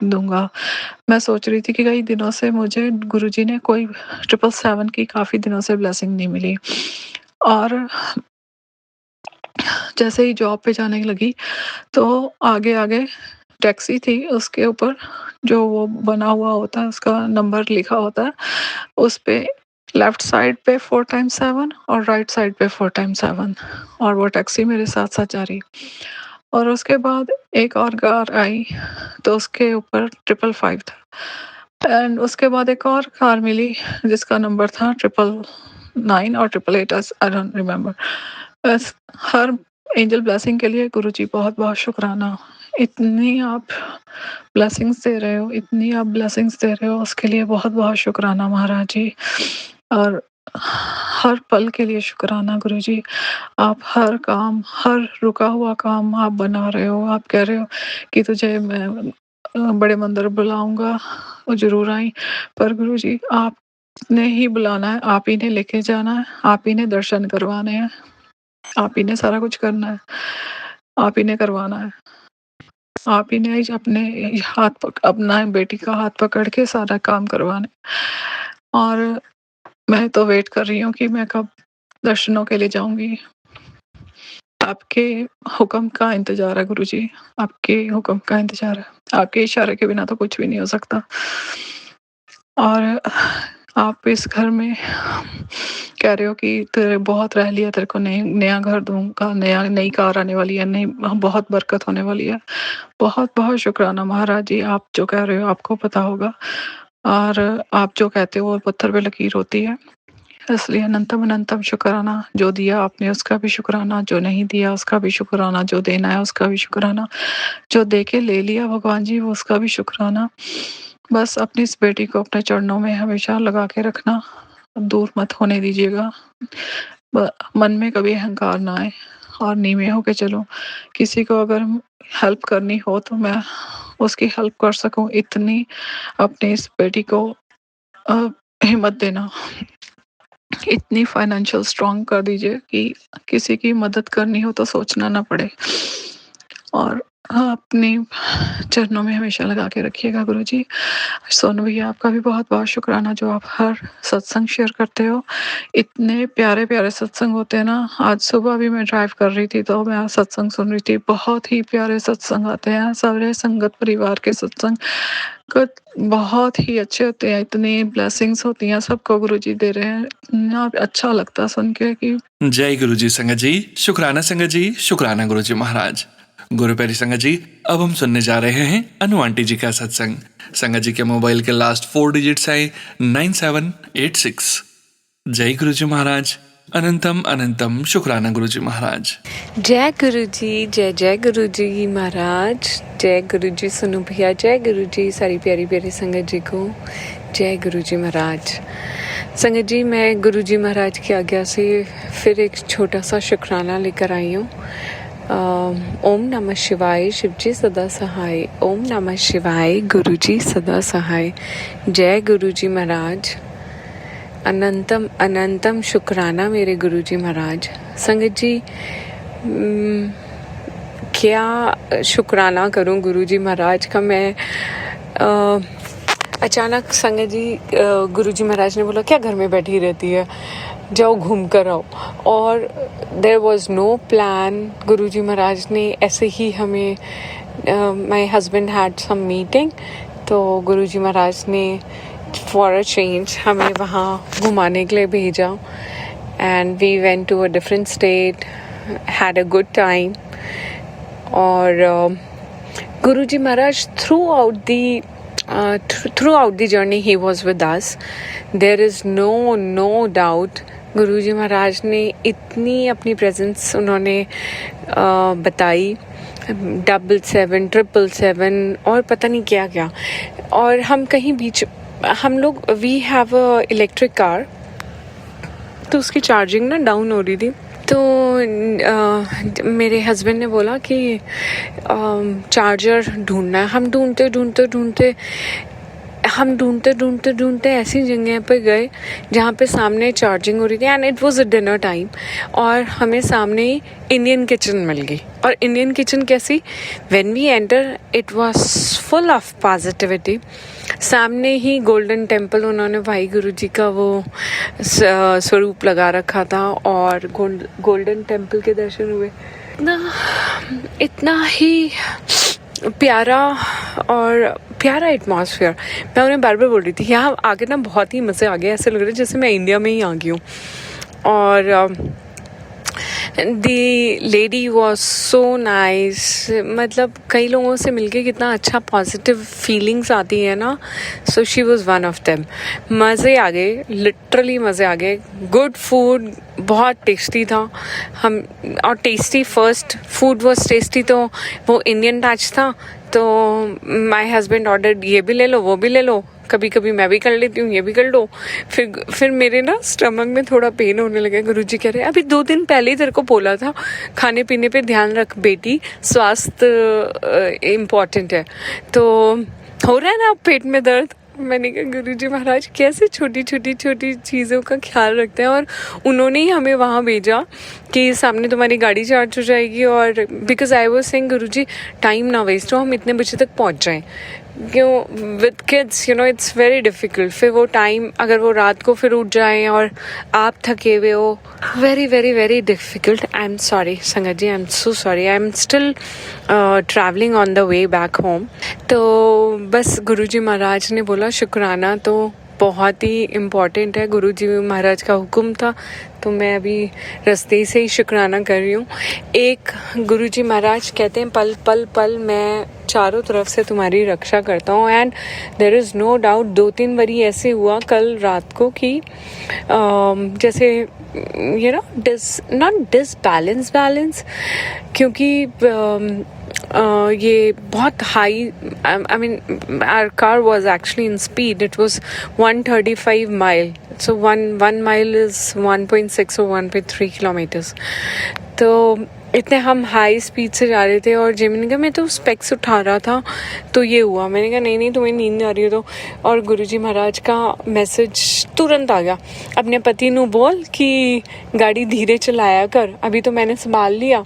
दूँगा। मैं सोच रही थी कि कई दिनों से मुझे गुरुजी ने कोई 777 की काफ़ी दिनों से ब्लेसिंग नहीं मिली और जैसे ही जॉब पे जाने लगी तो आगे-आगे टैक्सी थी, उसके ऊपर जो वो बना हुआ होता है, उसका नंबर लिखा होता है, उस पे लेफ्ट साइड पे 4 टाइम्स 7 और राइट साइड पे 4 टाइम्स 7 और वो टैक्सी मेरे साथ-साथ जा रही। और उसके बाद एक और कार आई, तो उसके ऊपर 555 था एंड उसके बाद एक और कार मिली जिसका नंबर था 999 और 888 आई डोंट रिमेंबर। बस हर एंजल ब्लेसिंग के लिए गुरुजी बहुत-बहुत शुक्राना। इतनी आप ब्लेसिंग्स दे रहे हो, इतनी आप ब्लेसिंग्स दे रहे हो, उसके लिए बहुत-बहुत शुक्राना महाराज जी। और हर पल के लिए शुक्राना गुरुजी। आप हर काम, हर रुका हुआ काम आप बना रहे हो। आप कह रहे हो कि तुझे मैं बड़े मंदिर बुलाऊँगा, वो ज़रूर आई। पर गुरुजी आपने ही बुलाना है, आप ही ने लेके जाना है, आप ही ने दर्शन करवाने हैं, आप ही ने सारा कुछ करना है, आप ही ने करवाना है। आप ही ने अपने अपना बेटी का हाथ पकड़ के सारा काम करवाना है। और मैं तो वेट कर रही हूँ कि मैं कब दर्शनों के लिए जाऊँगी। आपके हुक्म का इंतज़ार है गुरुजी, आपके हुक्म का इंतज़ार है। आपके इशारे के बिना तो कुछ भी नहीं हो सकता। और आप इस घर में कह रहे हो कि तेरे बहुत रह लिया, तेरे को नया घर दूँगा, नई कार आने वाली है, नई बहुत बरकत होने वाली है। बहुत-बहुत शुक्राना महाराज जी, आप जो कह रहे हो आपको पता होगा और आप जो कहते हो वो पत्थर पे लकीर होती है। इसलिए अनंतम अनंतम शुक्राना, जो दिया आपने उसका भी शुक्राना, जो नहीं दिया उसका भी शुक्राना, जो देना है उसका भी शुक्राना, जो दे के ले लिया भगवान जी वो उसका भी शुक्राना। बस अपनी इस बेटी को अपने चरणों में हमेशा लगा के रखना, दूर मत होने दीजिएगा। मन में कभी अहंकार ना आए और नीवे होके चलूँ। किसी को अगर हेल्प करनी हो तो मैं उसकी हेल्प कर सकूँ, इतनी अपनी इस बेटी को हिम्मत देना। इतनी फाइनेंशियल स्ट्रॉन्ग कर दीजिए कि किसी की मदद करनी हो तो सोचना ना पड़े। और अपने चरणों में हमेशा लगा के रखिएगा गुरुजी। सोनू भैया आपका भी बहुत-बहुत शुक्राना जो आप हर सत्संग शेयर करते हो। इतने प्यारे-प्यारे सत्संग होते हैं ना, आज सुबह भी मैं ड्राइव कर रही थी तो मैं सत्संग सुन रही थी। बहुत ही प्यारे सत्संग आते हैं, सारे संगत परिवार के सत्संग बहुत ही अच्छे होते हैं, इतनी ब्लेसिंग्स होती हैं, सबको गुरुजी दे रहे हैं। इतना अच्छा लगता है सुन के कि जय गुरु जी संगत जी, शुक्राना संगत जी, शुक्राना गुरु जी महाराज। गुरु प्यारी संगत जी, अब हम सुनने जा रहे हैं अनु आंटी जी का सत्संग। संगत जी के मोबाइल के लास्ट 4 डिजिट्स है 9786। जय गुरु जी महाराज, अनंतम अनंतम शुक्राना गुरु जी महाराज। जय गुरु जी, जय जय गुरु जी महाराज, जय गुरु जी सोनू भैया, जय गुरु जी सारी प्यारी प्यारी संगत जी को जय गुरु जी महाराज। संगत जी, मैं गुरु जी महाराज की आज्ञा से फिर एक छोटा सा शुक्राना लेकर आई हूँ। ओम नमः शिवाय, शिवजी सदा सहाय। ओम नमः शिवाय, गुरु जी सदा सहाय। जय गुरु जी महाराज, अनंतम अनंतम शुक्राना मेरे गुरु जी महाराज। संगत जी, क्या शुक्राना करूं गुरु जी महाराज का मैं। अचानक संगत जी गुरु जी महाराज ने बोला क्या घर में बैठी रहती है, जाओ घूम कर आओ। और देयर वॉज नो प्लान। गुरु जी महाराज ने ऐसे ही हमें, my husband had some meeting, तो गुरु जी महाराज ने फॉर अ चेंज हमें वहाँ घुमाने के लिए भेजा। And we went to a different state, had a good time. और गुरु जी महाराज throughout the journey he was with us. There is no doubt गुरु जी महाराज ने इतनी अपनी प्रेजेंस उन्होंने बताई, 777, 777 और पता नहीं क्या क्या। और हम कहीं बीच, हम लोग we have a electric car, तो उसकी चार्जिंग ना डाउन हो रही थी। तो मेरे हस्बैंड ने बोला कि चार्जर ढूंढना है। हम ढूंढते ऐसी जगह पे गए जहाँ पे सामने चार्जिंग हो रही थी। And it was a dinner time, और हमें सामने ही इंडियन किचन मिल गई। और इंडियन किचन कैसी, when we enter it was full of positivity. सामने ही गोल्डन टेम्पल, उन्होंने भाई गुरु जी का वो स्वरूप लगा रखा था, और गोल्डन टेम्पल के दर्शन हुए। इतना ही प्यारा एटमॉस्फेयर। मैं उन्हें बार बार बोल रही थी यहाँ आके ना बहुत ही मज़े आ गए, ऐसे लग रहा है जैसे मैं इंडिया में ही आ गई हूँ। और दी लेडी वॉज सो नाइस। मतलब कई लोगों से मिलके कितना अच्छा पॉजिटिव फीलिंग्स आती है ना। So she was one of them. मज़े आ गए, लिटरली मज़े आ गए। गुड फूड, बहुत टेस्टी था। और tasty, first food was tasty, तो वो इंडियन टच था। तो माई हस्बैंड ऑर्डर, ये भी ले लो वो भी ले लो, कभी कभी मैं भी कर लेती हूँ, ये भी कर लो। फिर मेरे ना स्टमक में थोड़ा पेन होने लगा। गुरुजी कह रहे अभी 2 दिन पहले ही तेरे को बोला था खाने पीने पे ध्यान रख बेटी, स्वास्थ्य इम्पॉर्टेंट है। तो हो रहा है ना पेट में दर्द। मैंने कहा गुरुजी महाराज कैसे छोटी चीज़ों का ख्याल रखते हैं। और उन्होंने ही हमें वहाँ भेजा कि सामने तुम्हारी गाड़ी चार्ज हो जाएगी। और because I was saying Guruji time ना वेस्ट हो, हम इतने बजे तक पहुँच जाएं। क्यों with kids it's very difficult. फिर वो टाइम, अगर वो रात को फिर उठ जाएं और आप थके हुए हो, very very very difficult. I am sorry संगत जी, I am so sorry. I am still travelling on the way back home. तो बस गुरुजी महाराज ने बोला शुक्राना तो बहुत ही इम्पॉर्टेंट है। गुरुजी महाराज का हुक्म था, तो मैं अभी रास्ते से ही शुक्राना कर रही हूँ। एक गुरुजी महाराज कहते हैं पल पल पल मैं चारों तरफ से तुम्हारी रक्षा करता हूँ। And there is no doubt 2-3 बारी ऐसे हुआ कल रात को कि जैसे नॉट डिसबैलेंस, क्योंकि ये बहुत high, I mean our car was actually in speed, it was 135 mile. So one mile is 1.6 or 1.3 kilometers. तो इतने हम हाई स्पीड से जा रहे थे और जेमिनी ने कहा मैं तो स्पेक्स उठा रहा था तो ये हुआ। मैंने कहा नहीं तुम्हें नींद आ रही हो तो। और गुरुजी महाराज का मैसेज तुरंत आ गया, अपने पति नू बोल कि गाड़ी धीरे चलाया कर, अभी तो मैंने संभाल लिया।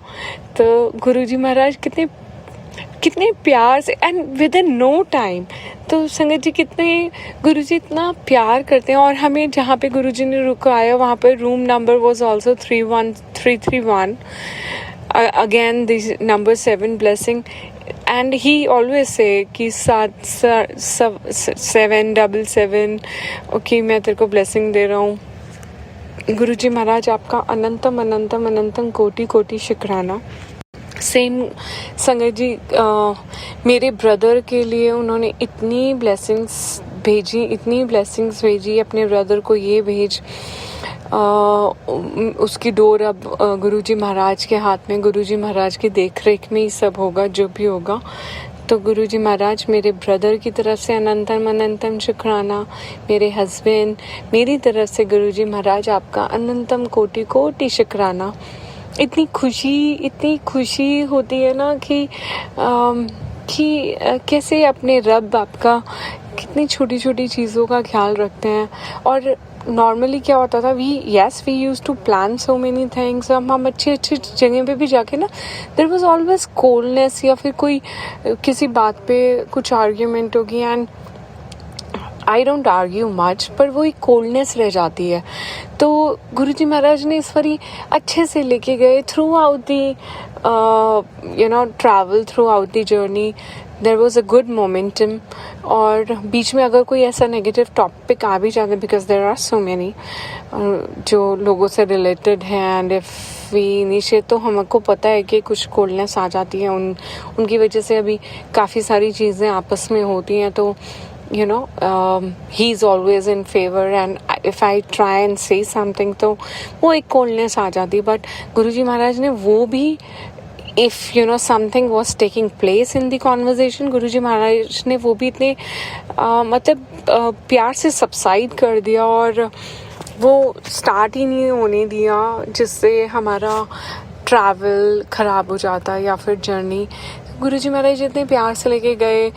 तो गुरुजी महाराज कितने प्यार से and within no time. तो संगत जी कितने गुरुजी इतना प्यार करते हैं। और हमें जहाँ पे गुरुजी ने रुकाया वहाँ पर room number was also 31331, again this number 7 blessing. And he always say कि 777 ओके मैं तेरे को ब्लेसिंग दे रहा हूँ। गुरुजी महाराज आपका अनंतम अनंतम अनंतम कोटि कोटि शुक्राना। सेम संगत जी मेरे ब्रदर के लिए उन्होंने इतनी ब्लेसिंग्स भेजी अपने ब्रदर को ये भेज। उसकी डोर अब गुरुजी महाराज के हाथ में, गुरुजी महाराज की देख रेख में ही सब होगा जो भी होगा। तो गुरुजी महाराज मेरे ब्रदर की तरफ से अनंतम अनंतम शुक्राना। मेरे हस्बैंड मेरी तरफ से गुरुजी महाराज आपका अनंतम कोटि कोटि शुक्राना। इतनी खुशी होती है ना कि कैसे अपने रब आपका कितनी छोटी छोटी चीज़ों का ख्याल रखते हैं। और नॉर्मली क्या होता था, we used to plan so many things. हम अच्छी जगह पे भी जाके ना देयर वाज ऑलवेज कोल्डनेस या फिर कोई किसी बात पे कुछ आर्ग्यूमेंट होगी and I don't argue much, पर वो एक कोल्डनेस रह जाती है। तो गुरुजी महाराज ने इस बारी अच्छे से लेके गए throughout the travel, throughout the journey there was a good momentum. और बीच में अगर कोई ऐसा नेगेटिव टॉपिक आ भी जाता है, because there are so many जो लोगों से रिलेटेड हैं एंड इफ़ वी इनिशिएट, तो हमको पता है कि कुछ कोल्डनेस आ जाती है उनकी वजह से। अभी काफ़ी सारी चीज़ें आपस में होती हैं, तो he is always in favor and if I try and say something तो वो एक coldness आ जाती। बट गुरुजी महाराज ने वो भी if something was taking place in the conversation, गुरुजी महाराज ने वो भी इतने प्यार से सबसाइड कर दिया और वो स्टार्ट ही नहीं होने दिया जिससे हमारा ट्रैवल ख़राब हो जाता या फिर जर्नी। गुरुजी महाराज इतने प्यार से लेके गए,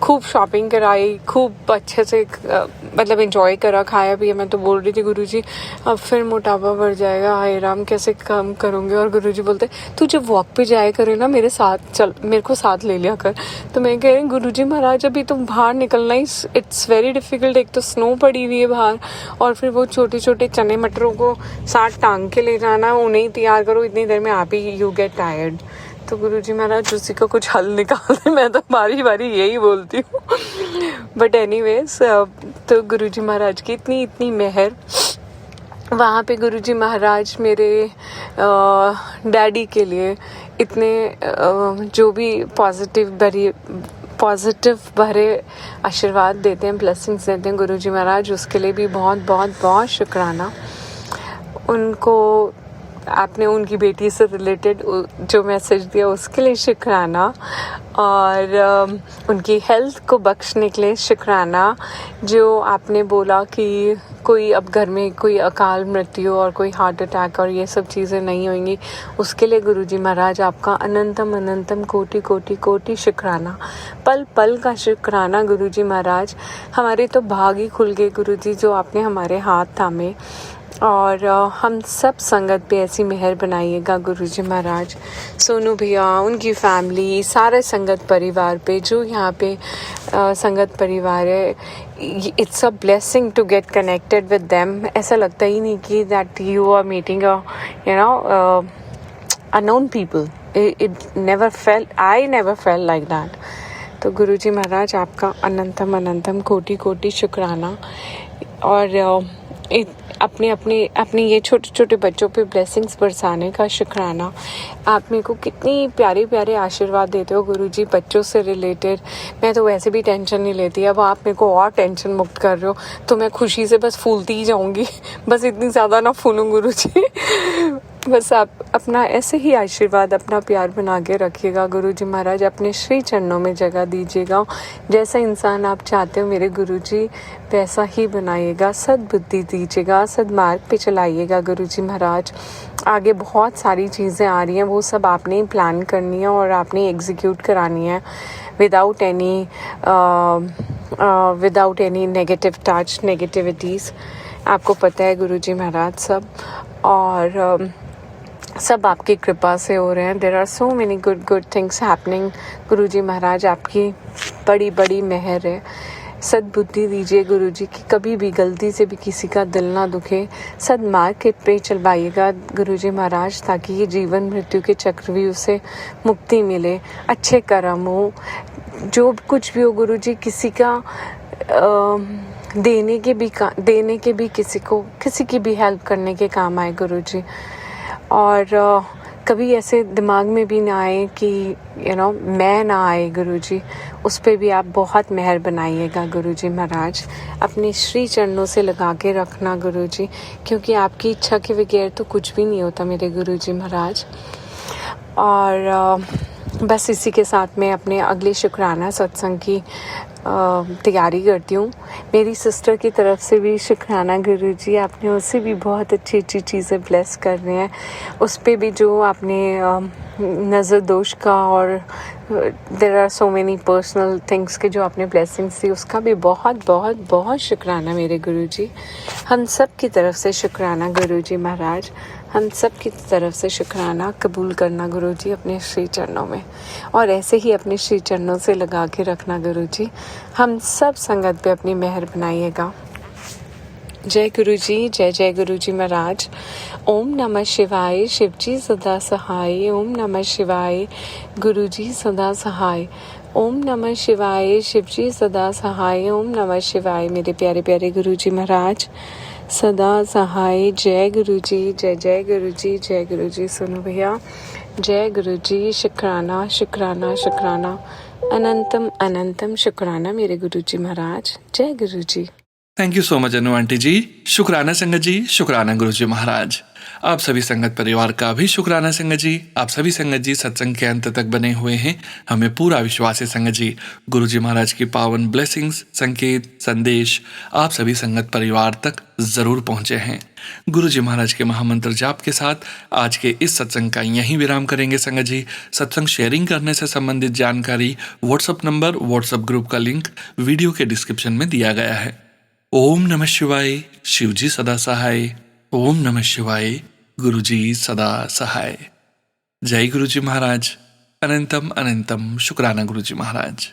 खूब शॉपिंग कराई, खूब अच्छे से एंजॉय करा, खाया पिया। मैं तो बोल रही थी गुरुजी अब फिर मोटापा बढ़ जाएगा, हाय राम कैसे कम करूँगी। और गुरुजी बोलते तू जब वॉक पे जाया करे ना मेरे साथ चल, मेरे को साथ ले लिया कर। तो मैं कह रही गुरुजी महाराज अभी तुम बाहर निकलना ही इट्स वेरी डिफ़िकल्ट। एक तो स्नो पड़ी हुई है बाहर और फिर वो छोटे छोटे चने मटरों को साथ टांग के ले जाना, उन्हें ही तैयार करो, इतनी देर में आप ही यू गेट टायर्ड। तो गुरुजी महाराज उसी का कुछ हल निकाल दे, मैं तो बारी बारी यही बोलती हूँ। बट एनीवेज तो गुरुजी महाराज की इतनी मेहर। वहाँ पे गुरुजी महाराज मेरे डैडी के लिए इतने जो भी पॉजिटिव भरे आशीर्वाद देते हैं, ब्लेसिंग्स देते हैं गुरुजी महाराज, उसके लिए भी बहुत बहुत बहुत शुक्राना। उनको आपने उनकी बेटी से रिलेटेड जो मैसेज दिया उसके लिए शुक्राना और उनकी हेल्थ को बख्शने के लिए शुक्राना। जो आपने बोला कि कोई अब घर में कोई अकाल मृत्यु और कोई हार्ट अटैक और ये सब चीज़ें नहीं होंगी, उसके लिए गुरुजी महाराज आपका अनंतम अनंतम कोटि कोटि कोटि शुक्राना। पल पल का शुक्राना गुरुजी महाराज। हमारे तो भाग ही खुल गए गुरुजी जो आपने हमारे हाथ थामे। और हम सब संगत पे ऐसी मेहर बनाइएगा गुरुजी महाराज। सोनू भैया, उनकी फैमिली, सारे संगत परिवार पे जो यहाँ पे संगत परिवार है, it's a blessing to get connected with them. ऐसा लगता ही नहीं कि that you are meeting unknown people. It never felt, I never felt like that. तो गुरुजी महाराज आपका अनंतम अनंतम कोटि कोटि शुक्राना। और अपने ये छोटे छोटे बच्चों पे ब्लेसिंग्स बरसाने का शुक्राना। आप मेरे को कितनी प्यारे प्यारे आशीर्वाद देते हो गुरुजी बच्चों से रिलेटेड। मैं तो वैसे भी टेंशन नहीं लेती, अब आप मेरे को और टेंशन मुक्त कर रहे हो तो मैं खुशी से बस फूलती ही जाऊंगी। बस इतनी ज़्यादा ना फूलूं गुरुजी। बस आप अपना ऐसे ही आशीर्वाद, अपना प्यार बना के रखिएगा गुरुजी महाराज। अपने श्री चरणों में जगह दीजिएगा। जैसा इंसान आप चाहते हो मेरे गुरुजी, वैसा ही बनाइएगा। सद्बुद्धि दीजिएगा, सद्मार्ग पे चलाइएगा गुरुजी महाराज। आगे बहुत सारी चीज़ें आ रही हैं, वो सब आपने ही प्लान करनी है और आपने एग्जीक्यूट करानी है without any negative touch, negativities. आपको पता है गुरुजी महाराज सब, और सब आपकी कृपा से हो रहे हैं। There are so many good things happening Guruji Maharaj. आपकी बड़ी बड़ी मेहर है। सद्बुद्धि दीजिए गुरुजी कि कभी भी गलती से भी किसी का दिल ना दुखे। सद्मार्ग पे चलवाइएगा गुरुजी महाराज, ताकि ये जीवन मृत्यु के चक्रव्यूह से मुक्ति मिले। अच्छे कर्म हो, जो कुछ भी हो गुरुजी, किसी का देने के भी किसी की भी हेल्प करने के काम आए गुरुजी। और कभी ऐसे दिमाग में भी ना आए कि मैं ना आए गुरुजी, उस पे भी आप बहुत मेहर बनाइएगा गुरुजी महाराज। अपने श्री चरणों से लगा के रखना गुरुजी, क्योंकि आपकी इच्छा के बगैर तो कुछ भी नहीं होता मेरे गुरुजी महाराज। और बस इसी के साथ मैं अपने अगले शुक्राना सत्संग की तैयारी करती हूँ। मेरी सिस्टर की तरफ से भी शुक्राना गुरुजी, आपने उससे भी बहुत अच्छी अच्छी चीज़ें ब्लेस कर रहे हैं। उस पे भी जो आपने नज़र दोष का और there are so many personal things के जो आपने ब्लेसिंग्स दी, उसका भी बहुत बहुत बहुत शुक्राना मेरे गुरुजी। हम सब की तरफ से शुक्राना गुरुजी महाराज। हम सब की तरफ से शुक्राना कबूल करना गुरुजी अपने श्री चरणों में, और ऐसे ही अपने श्री चरणों से लगा के रखना गुरुजी। हम सब संगत पे अपनी मेहर बनाइएगा। जय गुरुजी, जय जय गुरुजी महाराज। ओम नमः शिवाय, शिवजी सदा सहाय। ओम नमः शिवाय, गुरुजी सदा सहाय। ओम नमः शिवाय, शिवजी सदा सहाय। ओम नमः शिवाय, मेरे प्यारे प्यारे गुरुजी महाराज सदा सहाय। जय गुरुजी, जय जय गुरुजी, जय गुरुजी। सुनो भैया, जय गुरुजी। शुक्राना शुक्राना शुक्राना, अनंतम अनंतम शुक्राना मेरे गुरुजी महाराज। जय Guruji. Thank you so much Anu aunty ji. शुक्राना संगत जी, शुक्राना गुरुजी महाराज। आप सभी संगत परिवार का भी शुक्राना संगत जी। आप सभी संगत जी सत्संग के अंत तक बने हुए हैं। हमें पूरा विश्वास है संगत जी, गुरुजी महाराज की पावन ब्लेसिंग्स, संकेत, संदेश आप सभी संगत परिवार तक जरूर पहुंचे हैं। गुरुजी महाराज के महामंत्र जाप के साथ आज के इस सत्संग का यहीं विराम करेंगे संगत जी। सत्संग शेयरिंग करने से संबंधित जानकारी, व्हाट्सएप नंबर, व्हाट्सएप ग्रुप का लिंक वीडियो के डिस्क्रिप्शन में दिया गया है। ओम नमः शिवाय, शिवजी सदा सहाय। ओम नमः शिवाय, गुरुजी सदा सहाय। जय गुरुजी महाराज। अनंतम अनंतम शुक्राना गुरुजी महाराज।